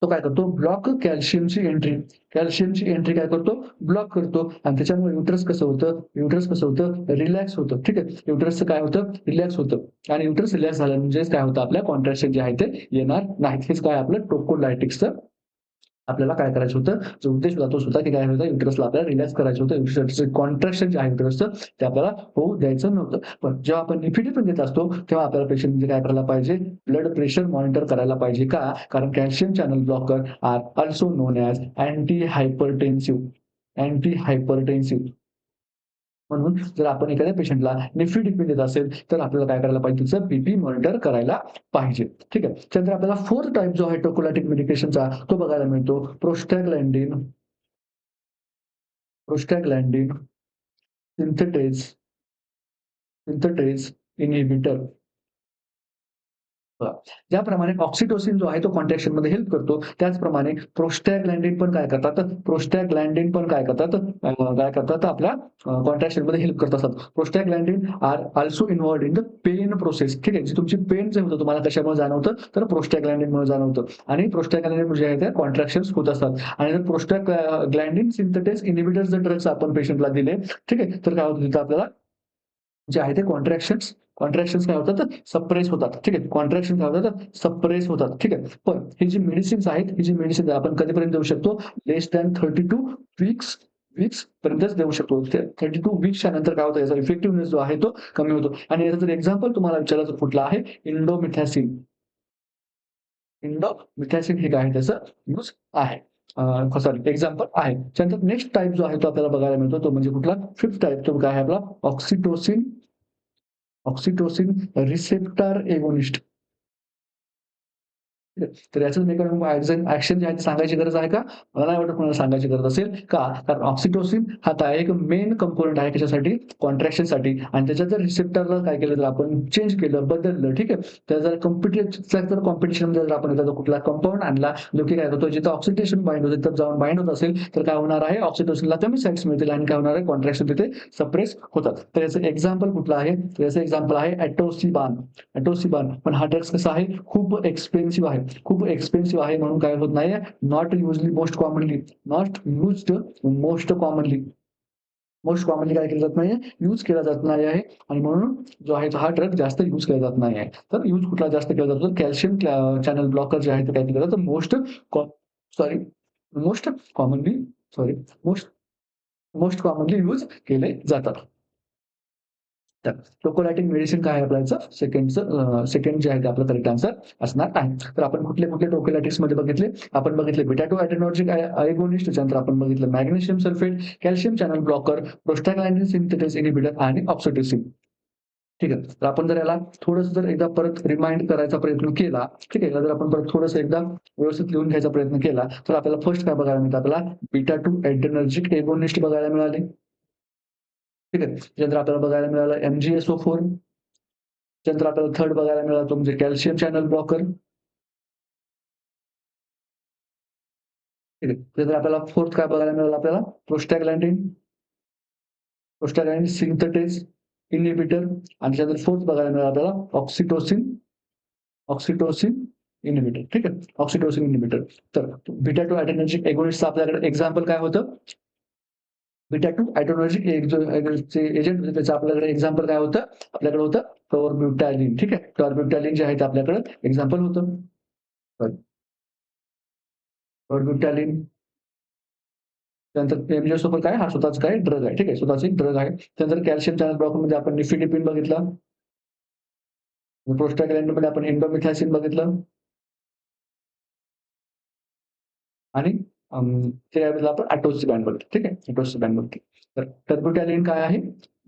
तो काय करतो? ब्लॉक कॅल्शियमची एंट्री. कॅल्शियमची एंट्री काय करतो? ब्लॉक करतो आणि त्याच्यामुळे युटरस कसं होतं? युटरस कसं होतं? रिलॅक्स होतं. ठीक आहे. युटरसचं काय होतं? रिलॅक्स होतं आणि युटरस रिलॅक्स झालं म्हणजेच काय होतं? आपल्या कॉन्ट्रॅक्शन जे आहे ते येणार नाहीत. हेच काय आपलं टोकोलायटिक्सचं आपल्याला काय करायचं होतं? जो उद्देश होता तोच होता, की काय होतं? युटरसला आपल्याला रिलॅक्स करायचं होतं. युटरसचं कॉन्ट्रॅक्शन जे आहे युटरसचं, ते आपल्याला होऊ द्यायचं नव्हतं. पण जेव्हा आपण निफिडिपिन देत असतो, तेव्हा आपल्याला पेशंटमध्ये काय करायला पाहिजे? ब्लड प्रेशर मॉनिटर करायला पाहिजे. का? कारण calcium channel blocker are also known as anti hypertensive. म्हणून जर आपण एखाद्या पेशंटला निफिडिपिन देत असेल, तर आपल्याला काय करायला पाहिजे? तिचं बीपी मॉनिटर करायला पाहिजे. ठीक आहे. त्यानंतर आपल्याला फोर्थ टाइप जो आहे टोकोलायटिक मेडिकेशनचा, तो बघायला मिळतो प्रोस्टॅग्लॅन्डिन सिंथेटेज सिंथेटेज इनहिबिटर. बघा, ज्याप्रमाणे ऑक्सिटोसिन जो आहे तो कॉन्ट्रॅक्शनमध्ये हेल्प करतो, त्याचप्रमाणे प्रोस्टॅग्लॅन्डिन पण काय करतात? काय करतात? आपल्या कॉन्ट्रॅक्शनमध्ये हेल्प करत असतात. Prostaglandin are also involved in the pain process. ठीक आहे. जी तुमची पेन जे होतं तुम्हाला कशामुळे जाणवतं? तर प्रोस्टॅग्लॅन्डिनमुळे जाणवतं आणि प्रोस्टॅग्लॅन्डिन जे आहे ते कॉन्ट्रॅक्शन्स होत असतात आणि जर प्रोस्टॅग्लॅन्डिन सिंथेटेज इनहिबिटर जर ड्रग्स आपण पेशंटला दिले, ठीक आहे, तर काय होतं तिथं आपल्याला जे आहे ते कॉन्ट्रॅक्शन्स काय होतात? सप्रेस होतात. ठीक आहे. कॉन्ट्रॅक्शन काय होतात? सप्रेस होतात. ठीक आहे. पण ही जी मेडिसिन्स आहेत, ही जी मेडिसिन आपण कधीपर्यंत देऊ शकतो? लेस दॅन 32 वीक्स वीक्स पर्यंतच देऊ शकतो. 32 वीक्सच्या नंतर काय होतं? याचा इफेक्टिव्हनेस जो आहे तो कमी होतो. आणि याचं जर एक्झाम्पल तुम्हाला विचारलं तर कुठलं आहे? इंडोमिथॅसिन. इंडोमिथॅसिन हे काय आहे त्याचं यूज आहे. सॉरी एक्झाम्पल आहे. त्यानंतर नेक्स्ट टाइप जो आहे तो आपल्याला बघायला मिळतो, तो म्हणजे कुठला? फिफ्थ टाइप तो काय आहे आपला? Oxytocin receptor agonist. ठीक आहे. तर याचं मेकॅनिझम ॲक्शन जे आहे ते सांगायची गरज आहे का? मला नाही वाटत कोणाला सांगायची गरज असेल. का? कारण ऑक्सिटोसिन हा काय एक मेन कंपोनंट आहे कशासाठी? कॉन्ट्रॅक्शनसाठी आणि त्याच्या जर रिसेप्टरला काय केलं तर आपण चेंज केलं, बदललं ठीक आहे. तर जर कॉम्पिटिशनमध्ये जर आपण एखादा कुठला कंपाउंड आणला जो की काय करतो जिथं ऑक्सिडेशन बाइंड होतं तिथं जाऊन बाइंड होत असेल तर काय होणार आहे? ऑक्सिटोसिनला कमी साइट्स मिळतील आणि काय होणार आहे? कॉन्ट्रॅक्शन तिथे सप्रेस होतात. तर याचं एक्झाम्पल कुठलं आहे? तर याचं एक्झाम्पल आहे एटोसिबान. एटोसिबान पण हा ड्रग्स कसा आहे? खूप एक्सपेन्सिव्ह आहे. खूप एक्सपेन्सिव्ह आहे म्हणून काय होत नाहीये? Not usually most commonly. Not used most commonly. Most commonly काय केलं जात नाहीये? यूज केला जात नाही आहे आणि म्हणून जो आहे हा ड्रग जास्त यूज केला जात नाही आहे. तर यूज कुठला जास्त केला जातो? कॅल्शियम चॅनल ब्लॉकर जे आहे ते काय केलं जातं? Sorry most commonly sorry most most commonly use केले जातात. तर टोकोलायटिक मेडिसिन काय आहे आपल्याचं? सेकंड जे आहे ते आपलं करेक्ट आन्सर असणार आहे. तर आपण कुठले टोकोलायटिक्समध्ये बघितले? आपण बघितले बीटा 2 एड्रेनर्जिक अगोनिस्ट त्याच्यानंतर आपण बघितलं magnesium sulphate, calcium channel blocker, prostaglandin synthetase inhibitor आणि ऑक्सिटोसिन. ठीक आहे. तर आपण जर याला थोडंसं जर एकदा परत रिमाइंड करायचा प्रयत्न केला, ठीक आहे. याला जर आपण परत थोडंसं एकदा व्यवस्थित लिहून घ्यायचा प्रयत्न केला, तर आपल्याला फर्स्ट काय बघायला मिळतं? आपल्याला बीटा 2 एड्रेनर्जिक एगोनिस्ट बघायला मिळाले. ठीक आहे. त्यानंतर आपल्याला बघायला मिळालं MgSO4. त्यानंतर आपल्याला थर्ड बघायला मिळाला तो म्हणजे कॅल्शियम चॅनल ब्लॉकर. ठीक आहे. त्यानंतर आपल्याला फोर्थ काय बघायला मिळालं आपल्याला? प्रोस्टाग्लॅंडिन प्रोस्टाग्लॅंडिन सिंथेटेज इनिबिटर आणि त्यानंतर फोर्थ बघायला मिळालं आपल्याला ऑक्सिटोसिन ऑक्सिटोसिन इनिबिटर. ठीक आहे. Oxytocin inhibitor. तर बीटा 2 एड्रेनर्जिक एगोनिस्टचं आपल्याकडे एक्झाम्पल काय होतं? बीटा 2 एड्रेनर्जिक जे एजंट होते त्याचं आपल्याकडे एक्झाम्पल काय होतं? आपल्याकडे होतं टॉरब्युटॅलिन. ठीक आहे. टॉरब्युटॅलिन जे आहे ते आपल्याकडे एक्झाम्पल होतं. टॉरब्युटॅलिन त्यानंतर एमजीएसओफर काय? हा स्वतःच काय ड्रग आहे. ठीक आहे. स्वतःच एक ड्रग आहे. त्यानंतर कॅल्शियम चॅनल ब्लॉकरमध्ये आपण निफिडिपिन बघितला. प्रोस्टाग्लॅंडिनमध्ये आपण इंडोमिथायसिन बघितलं आणि त्यावेळेला आपण अटोसिबॅन बघितलं. ठीक आहे. अटोसिबॅन बघितलं. तर टर्बुटॅलिन काय आहे?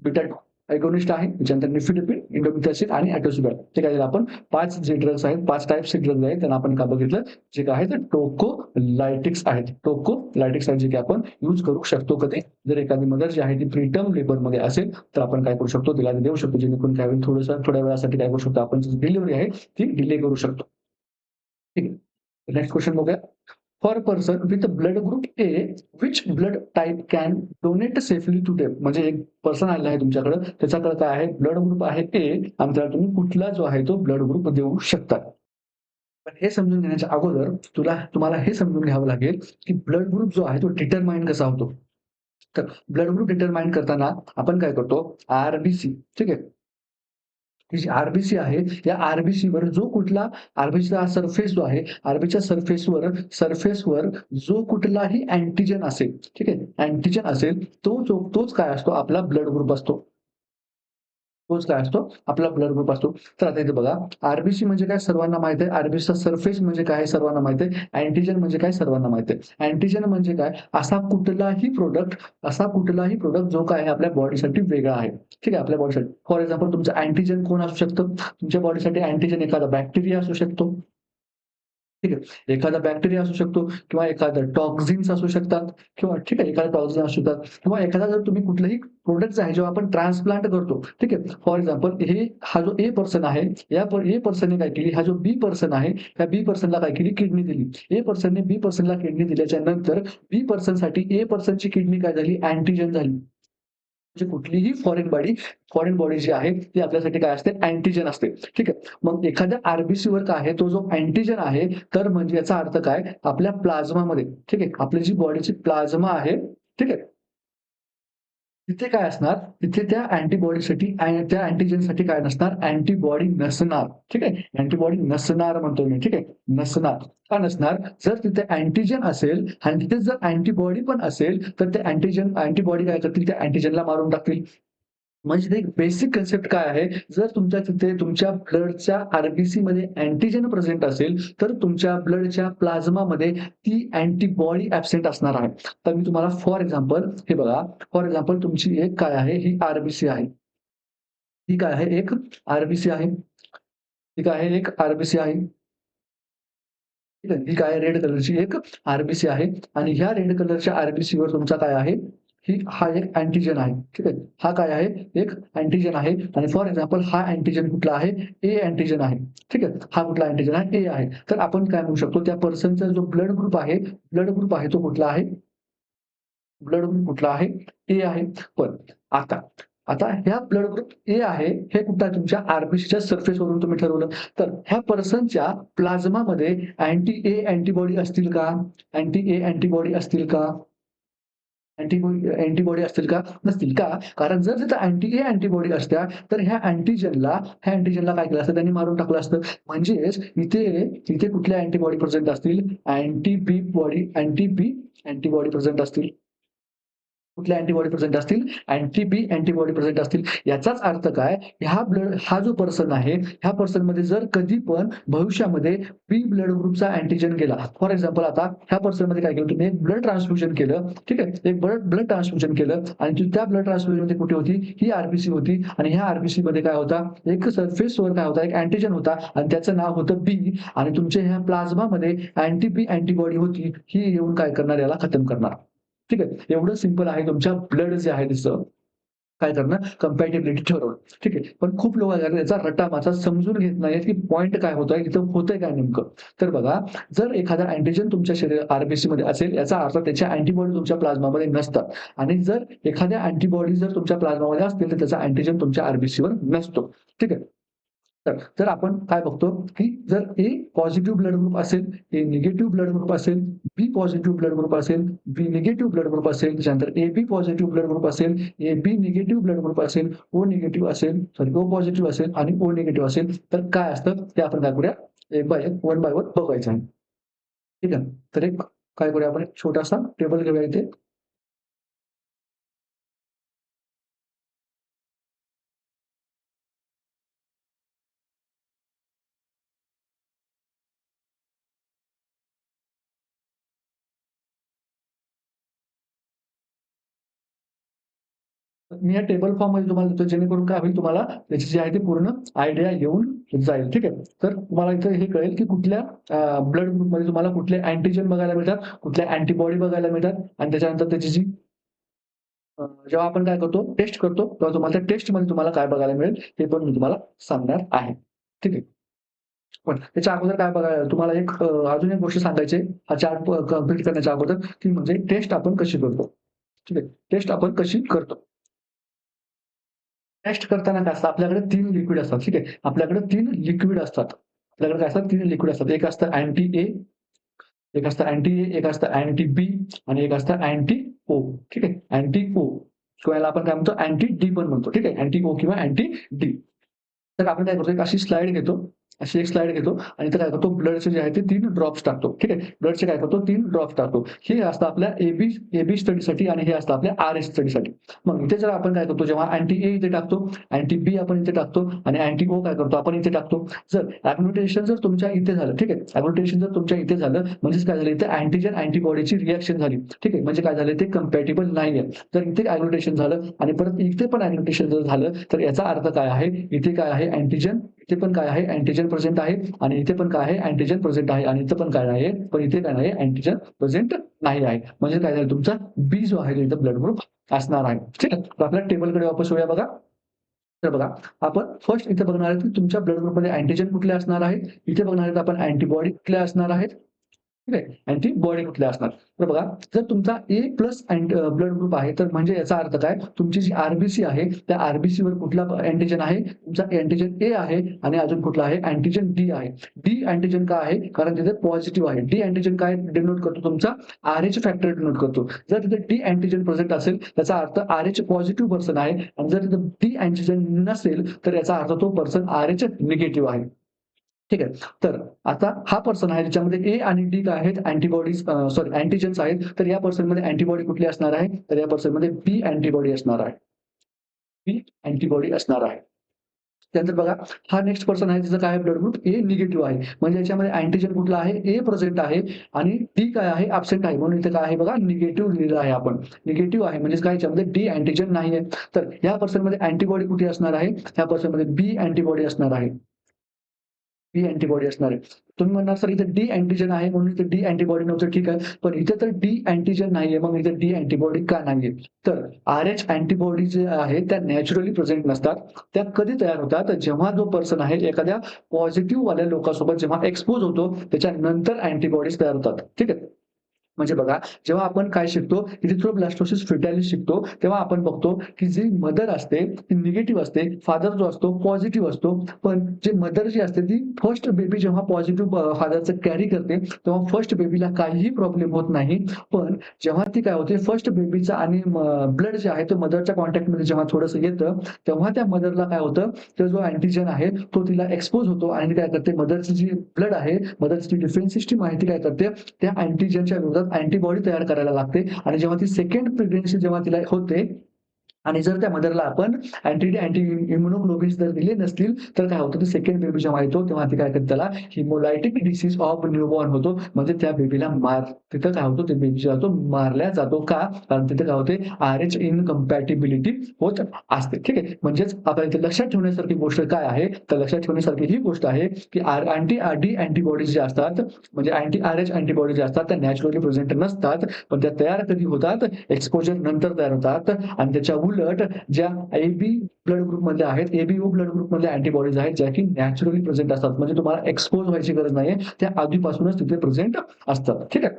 बीटा अगोनिस्ट आहे. त्याच्यानंतर निफिडिपिन, इंडोमिथायसिन आणि अटोसिबॅन. ठीक आहे. आपण 5 जे ड्रग्स आहेत, 5 टाइप्सचे ड्रग्स आहेत त्यांना आपण काय बघितलं? जे काय आहे ते टोकोलायटिक्स आहेत. टोकोलायटिक्स आहेत जे की आपण यूज करू शकतो कधी? जर एखादी मदर जी आहे ती प्रीटर्म लेबरमध्ये असेल तर आपण काय करू शकतो? तिला देऊ शकतो जेणेकरून काय होईल थोडंसं थोड्या वेळासाठी काय करू शकतो आपण जी डिलिव्हरी आहे ती डिले करू शकतो. ठीक आहे. नेक्स्ट क्वेश्चन बघूया. For person with blood group A which blood type can donate safely to them म्हणजे एक पर्सन आलेला आहे तुमच्याकडे त्याच्याकडे काय आहे ब्लड ग्रुप आहे ए आणि त्याला तुम्ही कुठला जो आहे तो ब्लड ग्रुप देऊ शकता. पण हे समजून घेण्याच्या अगोदर तुम्हाला हे समजून घ्यावं लागेल की ब्लड ग्रुप जो आहे तो डिटरमाइन कसा होतो. तर ब्लड ग्रुप डिटरमाइन करताना आपण काय करतो आरबीसी ठीक आहे. ही जी आरबीसी आहे या आरबीसीवर जो कुठला आरबीसीचा सरफेस जो आहे आरबीच्या सरफेसवर जो कुठलाही अँटिजन असेल ठीक आहे अँटिजन असेल तोच काय असतो आपला ब्लड ग्रुप असतो. तोच काय असतो आपला ब्लड ग्रुप असतो. तर आता इथे बघा आरबीसी म्हणजे काय सर्वांना माहित आहे. आरबीसीचा सरफेस म्हणजे काय सर्वांना माहित आहे. अँटिजन म्हणजे काय सर्वांना माहित आहे. अँटिजन म्हणजे काय असा कुठलाही प्रोडक्ट जो काय आहे आपल्या बॉडीसाठी वेगळा आहे. ठीक आहे आपल्या बॉडीसाठी. फॉर एक्झाम्पल तुमचं अँटिजन कोण असू शकतं? तुमच्या बॉडीसाठी अँटिजन एखादा बॅक्टेरिया असू शकतो. ठीक आहे. एखादा बॅक्टेरिया असू शकतो किंवा एखादं टॉक्सिन्स असू शकतात किंवा ठीक आहे, एखादा टॉक्सिन असू शकतात किंवा एखादा जर तुम्ही कुठलंही प्रोडक्ट आहे जेव्हा आपण ट्रान्सप्लांट करतो, ठीक आहे. फॉर एक्झाम्पल हा जो ए पर्सन आहे, ए पर्सनने काय केली, हा जो बी पर्सन आहे, त्या बी पर्सनला काय केली, किडनी दिली. ए पर्सनने बी पर्सनला किडनी दिल्याच्या नंतर बी पर्सनसाठी ए पर्सनची किडनी काय झाली, अँटिजन झाली. म्हणजे कुठलीही फॉरेन बॉडी जी आहे ती आपल्यासाठी काय असते अँटिजन असते. ठीक आहे. मग एखाद्या आरबीसीवर काय आहे तो जो अँटिजन आहे तर म्हणजे याचा अर्थ काय आपल्या प्लाझ्मामध्ये ठीक आहे आपली जी बॉडीची प्लाझ्मा आहे ठीक आहे तिथे काय असणार तिथे त्या अँटीबॉडीसाठी त्या अँटिजेनसाठी काय नसणार अँटीबॉडी नसणार. ठीक आहे. अँटीबॉडी नसणार म्हणतो मी. ठीक आहे. नसणार. का नसणार? जर तिथे अँटिजन असेल आणि तिथे जर अँटीबॉडी पण असेल तर ते अँटीबॉडी काय करतील त्या अँटिजनला मारून टाकतील. म्हणजे ते बेसिक कन्सेप्ट काय आहे, जर तिथे तुमच्या ब्लडच्या आर-बी-सीमध्ये अँटिजन प्रेझेंट असेल, तर तुमच्या ब्लडच्या प्लाझ्मामध्ये ती अँटीबॉडी ॲब्सेंट असणार आहे. तर मी तुम्हाला फॉर एक्झाम्पल हे बघा, फॉर एक्झाम्पल तुमची एक काय आहे, ही आर आहे. ही काय आहे, एक आर आहे. ही काय आहे, एक आर आहे. ठीक आहे. ही काय रेड कलरची एक आर-बी-सी आहे आणि ह्या रेड कलरच्या आर-बी-सीवर तुमचा काय आहे, हा एक अँटिजन आहे. ठीक आहे. हा काय आहे? एक अँटिजन आहे आणि फॉर एक्झाम्पल हा अँटिजन कुठला आहे? ए अँटिजन आहे. ठीक आहे. हा कुठला अँटिजन आहे? ए आहे. तर आपण काय म्हणू शकतो त्या पर्सनचा जो ब्लड ग्रुप आहे तो कुठला आहे? ब्लड ग्रुप कुठला आहे? ए आहे. पण आता आता ह्या ब्लड ग्रुप ए आहे, हे कुठं आहे तुमच्या आर-बी-सीच्या सरफेसवरून तुम्ही ठरवलं. तर ह्या पर्सनच्या प्लाझ्मामध्ये अँटी ए अँटिबॉडी असतील का? अँटी ए अँटिबॉडी असतील का? अँटिबॉडी असतील का? नसतील. का? कारण जर तिथं अँटी ए अँटिबॉडी असत्या, तर ह्या अँटिजनला काय केलं असतं? त्यांनी मारून टाकलं असतं. म्हणजेच इथे इथे कुठल्या अँटिबॉडी प्रेझेंट असतील? अँटी बी अँटिबॉडी प्रेझेंट असतील. कुठल्या अँटिबॉडी प्रेझेंट असतील? अँटी-बी अँटिबॉडी प्रेझेंट असतील. याचाच अर्थ काय? हा जो पर्सन आहे, ह्या पर्सनमध्ये जर कधी पण भविष्यामध्ये बी ब्लड ग्रुपचा अँटिजन गेला. फॉर एक्झाम्पल आता ह्या पर्सनमध्ये काय केलं तुम्ही? एक ब्लड ट्रान्सफ्युजन केलं. ठीक आहे. एक ब्लड ब्लड ट्रान्सफ्युजन केलं आणि त्या ब्लड ट्रान्सफ्युजनमध्ये कुठे होती? ही आर-बी-सी होती आणि ह्या आर-बी-सीमध्ये काय होता? एक सरफेसवर काय होता? एक अँटिजन होता आणि त्याचं नाव होतं बी आणि तुमच्या ह्या प्लाझ्मामध्ये अँटी-बी अँटिबॉडी होती. ही येऊन काय करणार? याला खतम करणार. ठीक आहे. एवढं सिंपल आहे तुमच्या ब्लड जे आहे त्याचं काय करणं कंपॅटिबिलिटी ठरवणं. ठीक आहे. पण खूप लोक काय करतात याचा रट्टा-मासा समजून घेत नाहीत, की पॉइंट काय होतोय, इथं होतंय काय नेमकं. तर बघा, जर एखादा अँटिजन तुमच्या आर-बी-सीमध्ये असेल याचा अर्थ त्याच्या अँटिबॉडी तुमच्या प्लाझ्मामध्ये नसतात आणि जर एखाद्या अँटिबॉडी जर तुमच्या प्लाझ्मामध्ये असतील तर त्याचा अँटिजन तुमच्या आर-बी-सीवर नसतो. ठीक आहे. तर आपण काय बघतो, की जर ए पॉझिटिव्ह ब्लड ग्रुप असेल, ए निगेटिव्ह ब्लड ग्रुप असेल, बी पॉझिटिव्ह ब्लड ग्रुप असेल, बी निगेटिव्ह ब्लड ग्रुप असेल, त्याच्यानंतर एबी पॉझिटिव्ह ब्लड ग्रुप असेल, एबी निगेटिव्ह ब्लड ग्रुप असेल, ओ निगेटिव्ह असेल, ओ पॉझिटिव्ह असेल आणि ओ निगेटिव्ह असेल, तर काय असतं ते आपण काय करूया, एक बाय एक, वन बाय वन बघायचं आहे. ठीक आहे. तर एक काय करूया आपण एक छोटासा टेबल घेऊया इथे. मी या टेबल फॉर्ममध्ये तुम्हाला देतो जेणेकरून काय होईल तुम्हाला त्याची जी आहे ती पूर्ण आयडिया येऊन जाईल. ठीक आहे. तर तुम्हाला इथं हे कळेल की कुठल्या ब्लड ग्रुपमध्ये तुम्हाला कुठले अँटिजेन बघायला मिळतात, कुठल्या अँटिबॉडी बघायला मिळतात आणि त्याच्यानंतर त्याची जी जेव्हा आपण काय करतो टेस्ट करतो, तेव्हा तुम्हाला त्या टेस्टमध्ये तुम्हाला काय बघायला मिळेल हे पण मी तुम्हाला सांगणार आहे. ठीक आहे. पण त्याच्या अगोदर काय बघा तुम्हाला एक अजून एक गोष्ट सांगायची आहे. हा चार्ट कंप्लीट करण्याच्या अगोदर, की म्हणजे टेस्ट आपण कशी करतो. ठीक आहे. टेस्ट आपण कशी करतो. टेस्ट करताना काय असतं आपल्याकडे 3 लिक्विड असतात. ठीक आहे. आपल्याकडे 3 लिक्विड असतात. आपल्याकडे काय असतात 3 लिक्विड असतात. एक असतं अँटी-ए, एक असतं अँटी-ए, एक असतं अँटी-बी आणि एक असतं अँटी-ओ. ठीक आहे. अँटी-ओ किंवा याला आपण काय म्हणतो अँटी-डी पण म्हणतो. ठीक आहे. अँटी-ओ किंवा अँटी-डी. तर आपण काय करतो एक अशी स्लाईड घेतो. अशी एक स्लाईड घेतो आणि इथं काय करतो ब्लडचे जे आहे ते 3 ड्रॉप्स टाकतो. ठीक आहे. ब्लडचे काय करतो 3 ड्रॉप्स टाकतो. हे असतं आपल्या एबी स्टडीसाठी आणि हे असतं आपल्या आर-एस स्टडीसाठी. मग इथे जर आपण काय करतो जेव्हा अँटी-ए इथे टाकतो, अँटी-बी आपण इथे टाकतो आणि अँटी-ओ काय करतो आपण इथे टाकतो. जर ॲग्लुटेशन जर तुमच्या इथे झालं, ठीक आहे. ॲग्लुटेशन जर तुमच्या इथे झालं म्हणजेच काय झालं इथे अँटिजन अँटिबॉडीची रिएक्शन झाली. ठीक आहे. म्हणजे काय झालं ते कंपॅटिबल नाहीये. जर इथे ॲग्लुटेशन झालं आणि परत इथे पण ॲग्लुटेशन जर झालं तर याचा अर्थ काय आहे? इथे काय आहे अँटिजन, इथे पण काय आहे अँटिजन प्रेझेंट आहे आणि इथे पण काय आहे अँटिजन प्रेझेंट आहे आणि इथं पण काय आहे, पण इथे काय नाही अँटिजन प्रेझेंट नाही आहे. म्हणजे काय झालं तुमचा बी जो आहे इथं ब्लड ग्रुप असणार आहे. ठीक आहे. तर आपल्या टेबलकडे वापस येऊया बघा. तर बघा, आपण फर्स्ट इथे बघणार आहे की तुमच्या ब्लड ग्रुपमध्ये अँटिजन कुठले असणार आहे. इथे बघणार आहेत आपण अँटिबॉडी कुठल्या असणार आहेत. ठीक आहे. अँटीबॉडी कुठल्या असणार. तर बघा, जर तुमचा ए प्लस ब्लड ग्रुप आहे, तर म्हणजे याचा अर्थ काय? तुमची जी आर-बी-सी आहे, त्या आर-बी-सीवर कुठला अँटिजन आहे? तुमचा अँटिजन ए आहे आणि अजून कुठला आहे? अँटिजन डी आहे. डी अँटिजन का आहे? कारण तिथे पॉझिटिव्ह आहे. डी अँटिजन काय डिनोट करतो? तुमचा आर-एच फॅक्टर डिनोट करतो. जर तिथे डी अँटिजन प्रेझेंट असेल, त्याचा अर्थ आर-एच पॉझिटिव्ह पर्सन आहे आणि जर तिथे डी अँटिजन नसेल, तर याचा अर्थ तो पर्सन आर-एच निगेटिव्ह आहे. ठीक आहे. तर आता हा पर्सन आहे ज्याच्यामध्ये ए आणि डी काय आहेत अँटिबॉडीज सॉरी अँटिजेन्स आहेत. तर या पर्सनमध्ये अँटिबॉडी कुठली असणार आहे? तर या पर्सनमध्ये बी अँटिबॉडी असणार आहे. बी अँटिबॉडी असणार आहे. त्यानंतर बघा हा नेक्स्ट पर्सन आहे त्याचं काय आहे ब्लड ग्रुप ए निगेटिव्ह आहे. म्हणजे याच्यामध्ये अँटिजेन कुठला आहे? ए प्रेझेंट आहे आणि डी काय आहे? अब्सेंट आहे. म्हणून इथे काय आहे बघा निगेटिव्ह लिहिलं आहे आपण. निगेटिव्ह आहे म्हणजे काय याच्यामध्ये डी अँटिजेन नाहीये. तर या पर्सनमध्ये अँटिबॉडी कुठे असणार आहे? या पर्सनमध्ये बी अँटिबॉडी असणार आहे. डी अँटिबॉडी असणार आहे. तुम्ही म्हणणार सर इथे डी अँटिजन आहे म्हणून इथे डी अँटिबॉडी नव्हतं ठीक आहे. पण इथे तर डी अँटिजन नाहीये मग इथे डी अँटिबॉडी का नाहीये? तर RH अँटिबॉडी जे आहे त्या नॅचरली प्रेझेंट नसतात. त्या कधी तयार होतात? जेव्हा जो पर्सन आहे एखाद्या पॉझिटिव्ह वाल्या लोकांसोबत जेव्हा एक्सपोज होतो त्याच्यानंतर अँटिबॉडीज तयार होतात. ठीक आहे. म्हणजे बघा, जेव्हा आपण काय शिकतो, इरिथ्रोब्लास्टोसिस फेटालिस शिकतो, तेव्हा आपण बघतो, की जी मदर असते ती निगेटिव्ह असते, फादर जो असतो पॉझिटिव्ह असतो. पण जे मदर जी असते ती फर्स्ट बेबी जेव्हा पॉझिटिव्ह फादरचं कॅरी करते, तेव्हा फर्स्ट बेबीला काहीही प्रॉब्लेम होत नाही. पण जेव्हा ती काय होते, फर्स्ट बेबीचा आणि ब्लड जे आहे, तो मदरच्या कॉन्टॅक्टमध्ये जेव्हा थोडंसं येतं, तेव्हा त्या मदरला काय होतं, तर जो अँटिजन आहे, तो तिला एक्सपोज होतो आणि काय करते, मदरची जी ब्लड आहे, मदरची डिफेन्स सिस्टम आहे, ती काय करते, त्या अँटिजनच्या विरोधात अँटिबॉडी तयार करायला लागते आणि जेव्हा ती सेकंड प्रेग्नन्सी जेव्हा तिला होते आणि जर त्या मदरला आपण अँटी इम्युनोग्लोबिन्स जर दिले नसतील, तर काय होतं, सेकंड बेबी जेव्हा येतो तेव्हा ती काय करते, त्याला हिमोलायटिक डिसीज ऑफ न्यूबॉर्न होतो. म्हणजे त्या बेबीला तिथं काय होतो, ते बेबी जातो मारला जातो. का? कारण तिथे काय होते, RH इनकम्पॅटिबिलिटी होत असते. ठीक आहे. म्हणजेच आपल्याला इथे लक्षात ठेवण्यासारखी गोष्ट काय आहे, तर लक्षात ठेवण्यासारखी ही गोष्ट आहे, की डी अँटिबॉडीज जे असतात, म्हणजे RH अँटिबॉडी जे असतात त्या नॅचरली प्रेझेंट नसतात. पण त्या तयार कधी होतात, एक्सपोजर नंतर तयार होतात. आणि त्याच्या उलट ज्या ब्लड ग्रुपमध्ये आहेत, एबीओ ब्लड ग्रुपमधल्या अँटिबॉडीज आहेत, ज्या की नॅचरली प्रेझेंट असतात. म्हणजे तुम्हाला एक्सपोज व्हायची गरज नाहीये, त्या आधीपासूनच तिथे प्रेझेंट असतात. ठीक आहे.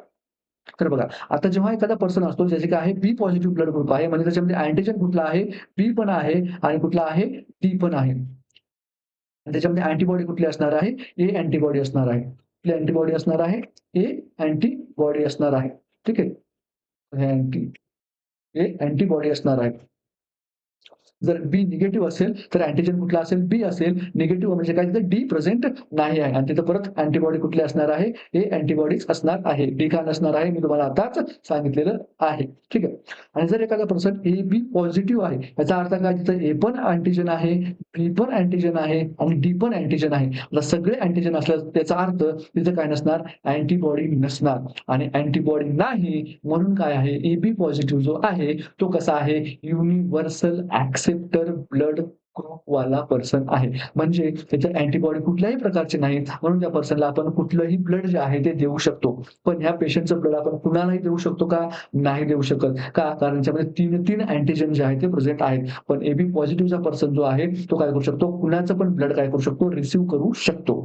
तर बघा, आता जेव्हा एखादा पर्सन असतो ज्याचे काय आहे, बी पॉझिटिव्ह ब्लड ग्रुप आहे, म्हणजे त्याच्यामध्ये अँटिजन कुठला आहे, बी पण आहे आणि कुठला आहे, डी पण आहे. आणि त्याच्यामध्ये अँटिबॉडी कुठली असणार आहे, ए अँटिबॉडी असणार आहे. कुठली अँटिबॉडी असणार आहे, ए अँटिबॉडी असणार आहे. ठीक आहे. ए अँटिबॉडी असणार आहे. जर बी निगेटिव्ह असेल तर अँटिजन कुठला असेल, बी असेल. निगेटिव्ह म्हणजे काय, तिथे डी प्रेझेंट नाही आहे आणि तिथं परत अँटिबॉडी कुठली असणार आहे, ए अँटिबॉडीज असणार आहे. डी का नसणार आहे, मी तुम्हाला आताच सांगितलेलं आहे. ठीक आहे. आणि जर एखादा पर्सन ए बी पॉझिटिव्ह आहे, याचा अर्थ काय, तिथं ए पण अँटिजन आहे, बी पण अँटिजन आहे आणि डी पण अँटिजन आहे. आता सगळे अँटिजन असल्यास त्याचा अर्थ तिथं काय नसणार, अँटिबॉडी नसणार. आणि अँटिबॉडी नाही म्हणून काय आहे, एबी पॉझिटिव्ह जो आहे तो कसा आहे, युनिव्हर्सल ॲक्सेप्टर ब्लड ग्रुप वाला पर्सन आहे. म्हणजे त्याच्यात अँटिबॉडी कुठल्याही प्रकारचे नाहीत, म्हणून त्या पर्सनला आपण कुठलंही ब्लड जे आहे ते देऊ शकतो. पण ह्या पेशंटचं ब्लड आपण कुणालाही देऊ शकतो का? नाही देऊ शकत. का? कारण त्याच्यामध्ये 3 अँटिजन जे आहेत ते प्रेझेंट आहेत. पण एबी पॉझिटिव्हचा पर्सन जो आहे तो काय करू शकतो, कुणाचं पण ब्लड काय करू शकतो, रिसीव्ह करू शकतो.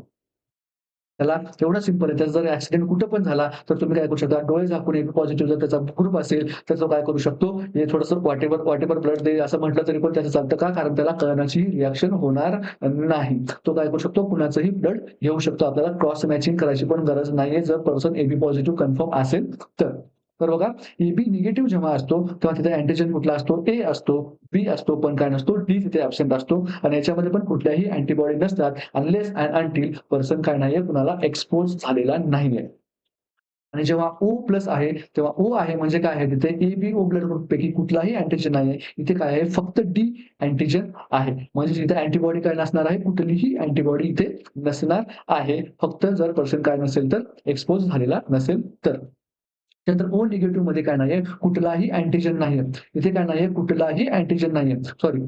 त्याला एवढं सिंपल आहे. त्याचा जर ॲक्सिडेंट कुठं पण झाला, तर तुम्ही काय करू शकता, डोळे झाकून एबी पॉझिटिव्ह जर त्याचा ग्रुप असेल, तर तो काय करू शकतो, हे थोडंसं व्हॉटेव्हर ब्लड दे असं म्हटलं तरी पण त्याचं चालतं. का? कारण त्याला कळण्याची रिएक्शन होणार नाही. तो काय करू शकतो, कुणाचंही ब्लड घेऊ शकतो. आपल्याला क्रॉस मॅचिंग करायची पण गरज नाहीये, जर पर्सन एबी पॉझिटिव्ह कन्फर्म असेल तर. तर बघा, एबी निगेटिव्ह जेव्हा असतो, तेव्हा तिथे अँटिजन कुठला असतो, ए असतो, बी असतो, पण काय नसतो, डी तिथे ॲब्सेंट असतो आणि याच्यामध्ये पण कुठल्याही अँटिबॉडी नसतात अनलेस अँड अंटिल पर्सन काय नाहीये, कुणाला एक्सपोज झालेला नाहीये. आणि जेव्हा O प्लस आहे, तेव्हा O आहे म्हणजे काय आहे, तिथे ए-बी-ओ ब्लड ग्रुपपैकी कुठलाही अँटिजन नाहीये. इथे काय आहे, फक्त डी अँटिजन आहे. म्हणजे इथे अँटिबॉडी काय नसणार आहे, कुठलीही अँटिबॉडी इथे नसणार आहे. फक्त जर पर्सन काय नसेल तर, एक्सपोज झालेला नसेल तर. त्यानंतर ओ निगेटिव्ह मध्ये काय नाहीये, कुठलाही अँटिजन नाहीये. इथे काय नाहीये, कुठलाही अँटिजन नाहीये. सॉरी.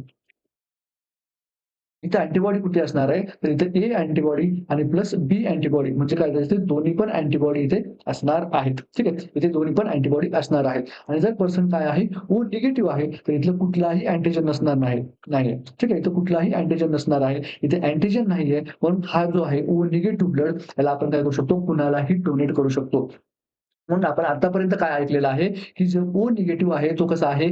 इथे अँटिबॉडी कुठे असणार आहे, तर इथे ए अँटिबॉडी आणि प्लस बी अँटिबॉडी म्हणजे काय करायचं, दोन्ही पण अँटिबॉडी इथे असणार आहेत. ठीक आहे. इथे दोन्ही पण अँटिबॉडी असणार आहेत. आणि जर पर्सन काय आहे, ओ निगेटिव्ह आहे, तर इथलं कुठलाही अँटिजन नसणार नाहीये. ठीक आहे. इथं कुठलाही अँटिजन नसणार आहे. इथे अँटिजन नाहीये, म्हणून हा जो आहे ओ निगेटिव्ह ब्लड याला आपण काय करू शकतो, कुणालाही डोनेट करू शकतो. म्हणून आपण आतापर्यंत काय ऐकलेलं आहे, की जो ओ निगेटिव्ह आहे तो कसा आहे,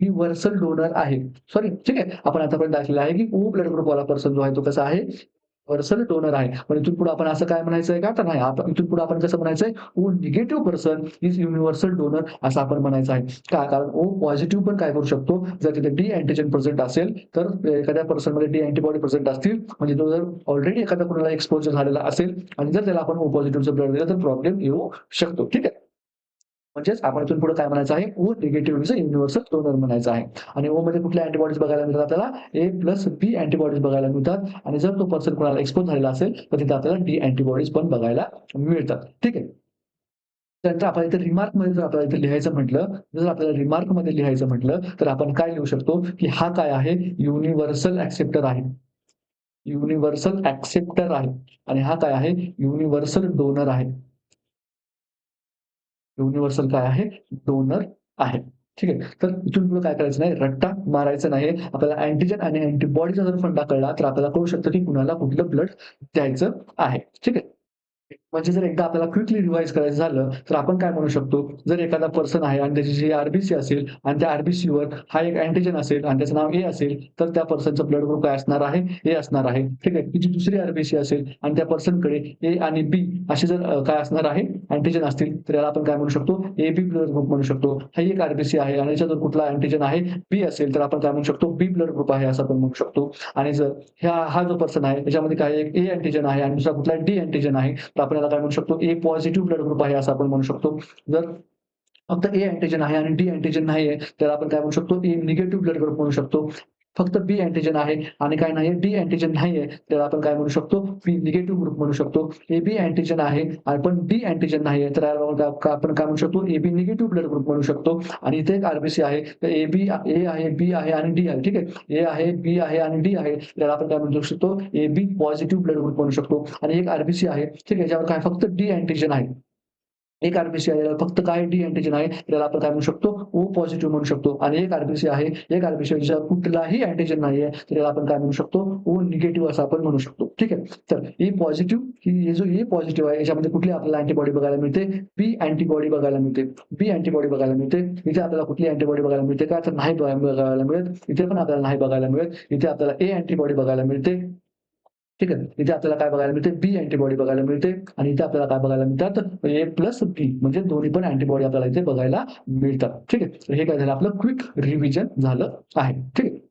युनिव्हर्सल डोनर आहे. सॉरी, ठीक आहे. आपण आतापर्यंत ऐकलेलं आहे, की ओ ब्लड ग्रुपवाला पर्सन जो आहे तो कसा आहे, युनिव्हर्सल डोनर आहे. पण इथून पुढे आपण असं काय म्हणायचंय का? तर नाही. आपण इथून पुढे आपण कसं म्हणायचंय, O negative person is universal donor असं आपण म्हणायचं आहे. का? कारण ओ पॉझिटिव्ह पण काय करू शकतो, जर तिथे डी अँटिजन प्रेझेंट असेल, तर एखाद्या पर्सनमध्ये डी अँटिबॉडी प्रेझेंट असतील, म्हणजे तो जर ऑलरेडी एखादा कोणाला एक्सपोजर झालेला असेल आणि जर त्याला आपण ओ पॉझिटिव्हचं ब्लड दिलं तर प्रॉब्लेम येऊ शकतो. ठीक आहे. म्हणजेच आपण इथून पुढे काय म्हणायचं आहे, O negative is a universal donor म्हणायचं आहे. आणि ओ मध्ये कुठल्या अँटिबॉडीज बघायला मिळतात आपल्याला, ए प्लस बी अँटिबॉडीज बघायला मिळतात. आणि जर तो पर्सन कोणाला एक्सपोज झालेला असेल, तर तिथे आपल्याला डी अँटिबॉडीज पण बघायला मिळतात. ठीक आहे. त्यानंतर आपल्याला इथे रिमार्कमध्ये जर आपल्याला इथे लिहायचं म्हटलं, जर आपल्याला रिमार्कमध्ये लिहायचं म्हटलं, तर आपण काय लिहू शकतो, की हा काय आहे, युनिव्हर्सल ॲक्सेप्टर आहे. युनिव्हर्सल ऍक्सेप्टर आहे आणि हा काय आहे? युनिव्हर्सल डोनर आहे. युनिव्हर्सल काय आहे? डोनर आहे. ठीक आहे. तर इथून पुढे काय करायचं नाही, रट्टा मारायचा नाही. आपल्याला अँटिजेन आणि अँटिबॉडीचा जर फंडा कळला, तर आपल्याला कळू शकतं की कुणाला कुठलं ब्लड द्यायचं आहे. ठीक आहे. म्हणजे जर एकदा आपल्याला क्विकली रिवाईज करायचं झालं, तर आपण काय म्हणू शकतो, जर एखादा पर्सन आहे आणि त्याची जी आर-बी-सी असेल आणि त्या आर-बी-सीवर हा एक अँटिजेन असेल आणि त्याचं नाव ए असेल, तर त्या पर्सनचं ब्लड ग्रुप काय असणार आहे? ए असणार आहे. ठीक आहे. तिची दुसरी आर-बी-सी असेल आणि त्या पर्सनकडे ए आणि बी असे जर काय असणार आहे? अँटिजेन असतील, तर याला आपण काय म्हणू शकतो? ए-बी ब्लड ग्रुप म्हणू शकतो. हा एक आर-बी-सी आहे आणि याच्यात जर कुठला अँटिजेन आहे, बी असेल, तर आपण काय म्हणू शकतो? बी ब्लड ग्रुप आहे असं आपण म्हणू शकतो. आणि जर हा जो पर्सन आहे त्याच्यामध्ये काय एक ए अँटिजेन आहे आणि दुसरा कुठला डी अँटिजेन आहे, तर आपण याला काय म्हणू शकतो? ए पॉझिटिव्ह ब्लड ग्रुप आहे असं आपण म्हणू शकतो. जर फक्त ए अँटिजेन आहे आणि डी अँटिजेन नाहीये, तर आपण काय म्हणू शकतो? ए निगेटिव्ह ब्लड ग्रुप म्हणू शकतो. फक्त बी अँटिजेन आहे आणि काय नाहीये, डी अँटिजेन नाहीये, तर आपण काय म्हणू शकतो? बी निगेटिव्ह ग्रुप म्हणू शकतो. एबी अँटिजेन आहे आणि पण डी अँटिजेन नाहीये, तर आपण काय म्हणू शकतो? एबी निगेटिव्ह ब्लड ग्रुप म्हणू शकतो. आणि इथे एक आर आहे, तर ए आहे, बी आहे आणि डी आहे. ठीक आहे. ए आहे, बी आहे आणि डी आहे. त्याला आपण काय म्हणू शकतो? एबी पॉझिटिव्ह ब्लड ग्रुप म्हणू शकतो. आणि एक आर आहे, ठीक आहे. याच्यावर काय फक्त डी अँटिजेन आहे. एक आर-बी-सी आहे, त्याला फक्त काय डी अँटिजेन आहे, त्याला आपण काय म्हणू शकतो? ओ पॉझिटिव्ह म्हणू शकतो. आणि एक आर-बी-सी आहे, एक आर-बी-सी ज्याच्यावर कुठलाही अँटिजेन नाहीये, तर त्याला आपण काय म्हणू शकतो? ओ निगेटिव्ह असं आपण म्हणू शकतो. ठीक आहे. तर ए पॉझिटिव्ह ही जो ए पॉझिटिव्ह आहे, याच्यामध्ये कुठली आपल्याला अँटिबॉडी बघायला मिळते? बी अँटिबॉडी बघायला मिळते. बी अँटिबॉडी बघायला मिळते. इथे आपल्याला कुठली अँटिबॉडी बघायला मिळते का? तर नाही बघायला मिळत. इथे पण आपल्याला नाही बघायला मिळत. इथे आपल्याला ए अँटिबॉडी बघायला मिळते. ठीक आहे. इथे आपल्याला काय बघायला मिळते? बी अँटिबॉडी बघायला मिळते आणि इथे आपल्याला काय बघायला मिळतात? ए प्लस बी म्हणजे दोन्ही पण अँटिबॉडी आपल्याला इथे बघायला मिळतात. ठीक आहे. तर हे काय झालं आपलं क्विक रिव्हिजन झालं आहे. ठीक आहे.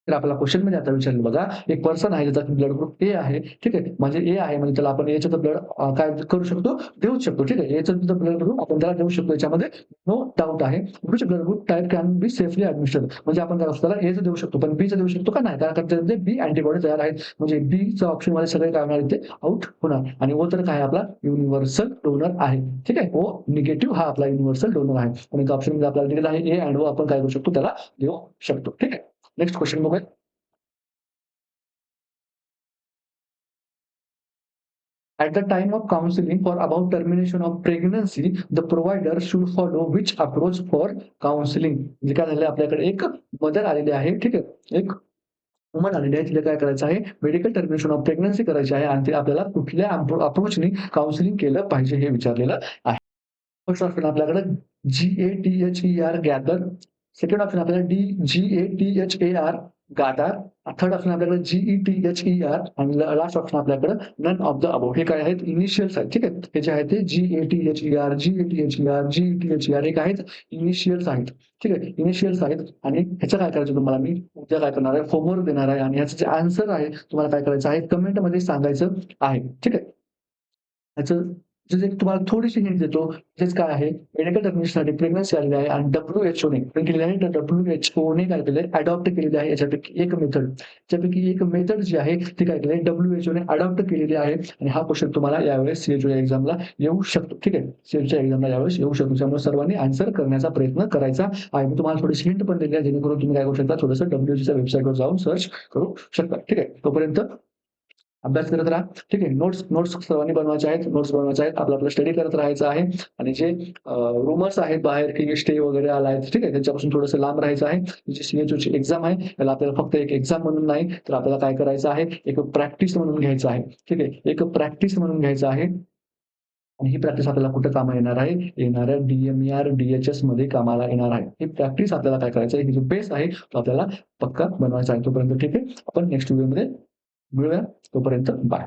तर आपल्याला क्वेशनमध्ये आता विचारलं बघा, एक पर्सन आहे ज्याचा ब्लड ग्रुप ए आहे. ठीक आहे. म्हणजे ए आहे म्हणजे त्याला आपण एचं ब्लड काय करू शकतो? देऊच शकतो. ठीक आहे. एचं ब्लड ग्रुप आपण त्याला देऊ शकतो. याच्यामध्ये नो डाऊट आहे. Which blood group type can be safely administered म्हणजे आपण काय असतो त्याला एचं देऊ शकतो. पण बीचं देऊ शकतो का? नाही. कारण त्याच्यामध्ये बी अँटिबॉडी तयार आहेत. म्हणजे बीच्या ऑप्शनमध्ये सगळे काय होणार इथे आउट होणार आणि ओ तर काय आपला युनिव्हर्सल डोनर आहे. ठीक आहे. ओ निगेटिव्ह हा आपला युनिव्हर्सल डोनर आहे. आणि ऑप्शनमध्ये आपल्याला दिलेला आहे ए अँड ओ आपण काय करू शकतो? त्याला देऊ शकतो. ठीक आहे. नेक्स्ट क्वेश्चन बघूया. At the time of counseling for about termination of pregnancy, the provider should follow which approach for counseling? म्हणजे काय झालं आपल्याकडे एक मदर आलेली आहे. ठीक आहे. एक वुमन आलेली आहे. तिला काय करायचं आहे? मेडिकल टर्मिनेशन ऑफ प्रेग्नन्सी करायची आहे आणि ते आपल्याला कुठल्या अप्रोचनी काउन्सिलिंग केलं पाहिजे हे विचारलेलं आहे. फर्स्ट ऑप्शन आपल्याकडे GATHER गॅदर. सेकंड ऑप्शन आपल्याला GATHAR गादार. थर्ड ऑप्शन आपल्याकडे GETHER आणि लास्ट ऑप्शन आपल्याकडे नन ऑफ द अबोव्ह. हे काय आहेत? इनिशियल्स आहेत. ठीक आहे. हे जे आहेत ते GATHER हे काय आहेत? इनिशियल्स आहेत. ठीक आहे. इनिशियल्स आहेत आणि ह्याचं काय करायचं तुम्हाला मी उद्या काय करणार आहे? होमवर्क देणार आहे आणि ह्याचं जे आन्सर आहे तुम्हाला काय करायचं आहे? कमेंटमध्ये सांगायचं आहे. ठीक आहे. ह्याचं जे तुम्हाला थोडीशी हिंट देतो. तेच काय आहे? मेडिकल टर्मिनेशनसाठी प्रेग्नन्सी आलेली आहे आणि WHOने केलेली आहे. तर WHOने काय केलंय? अडॉप्ट केलेली आहे याच्यापैकी एक मेथड. त्याच्यापैकी एक मेथड जी आहे ती काय केली? WHOने अडॉप्ट केलेली आहे आणि हा क्वेशन तुम्हाला यावेळेस CHOच्या एक्झामला येऊ शकतो. ठीक आहे. CHOच्या एक्झामला यावेळेस येऊ शकतो. त्यामुळे सर्वांनी आन्सर करण्याचा प्रयत्न करायचा आहे. मी तुम्हाला थोडीशी हिंट पण दिली आहे जेणेकरून तुम्ही काय करू शकता? थोडंसं WHOच्या वेबसाईटवर जाऊन सर्च करू शकता. ठीक आहे. तोपर्यंत अभ्यास करत राहा. ठीक आहे. नोट्स नोट्स सर्वांनी बनवायच्या आहेत. नोट्स बनवायच्या आहेत. आपलं स्टडी करत राहायचं आहे आणि जे रूमर्स आहेत बाहेर की स्टे वगैरे आला आहे, ठीक आहे, त्यांच्यापासून थोडंसं लांब राहायचं आहे. जी CHOची एक्झाम आहे, त्याला आपल्याला फक्त एक एक्झाम म्हणून नाही, तर आपल्याला काय करायचं आहे? एक प्रॅक्टिस म्हणून घ्यायचं आहे. ठीक आहे. एक प्रॅक्टिस म्हणून घ्यायचं आहे. आणि ही प्रॅक्टिस आपल्याला कुठे कामा येणार आहे? येणाऱ्या DMER, DHSमध्ये कामाला येणार आहे. ही प्रॅक्टिस आपल्याला काय करायचं आहे? ही जो बेस आहे, तो आपल्याला पक्का बनवायचा आहे. तोपर्यंत ठीक आहे. आपण नेक्स्ट व्हिडिओमध्ये मिळूया. तोपर्यंत बाय.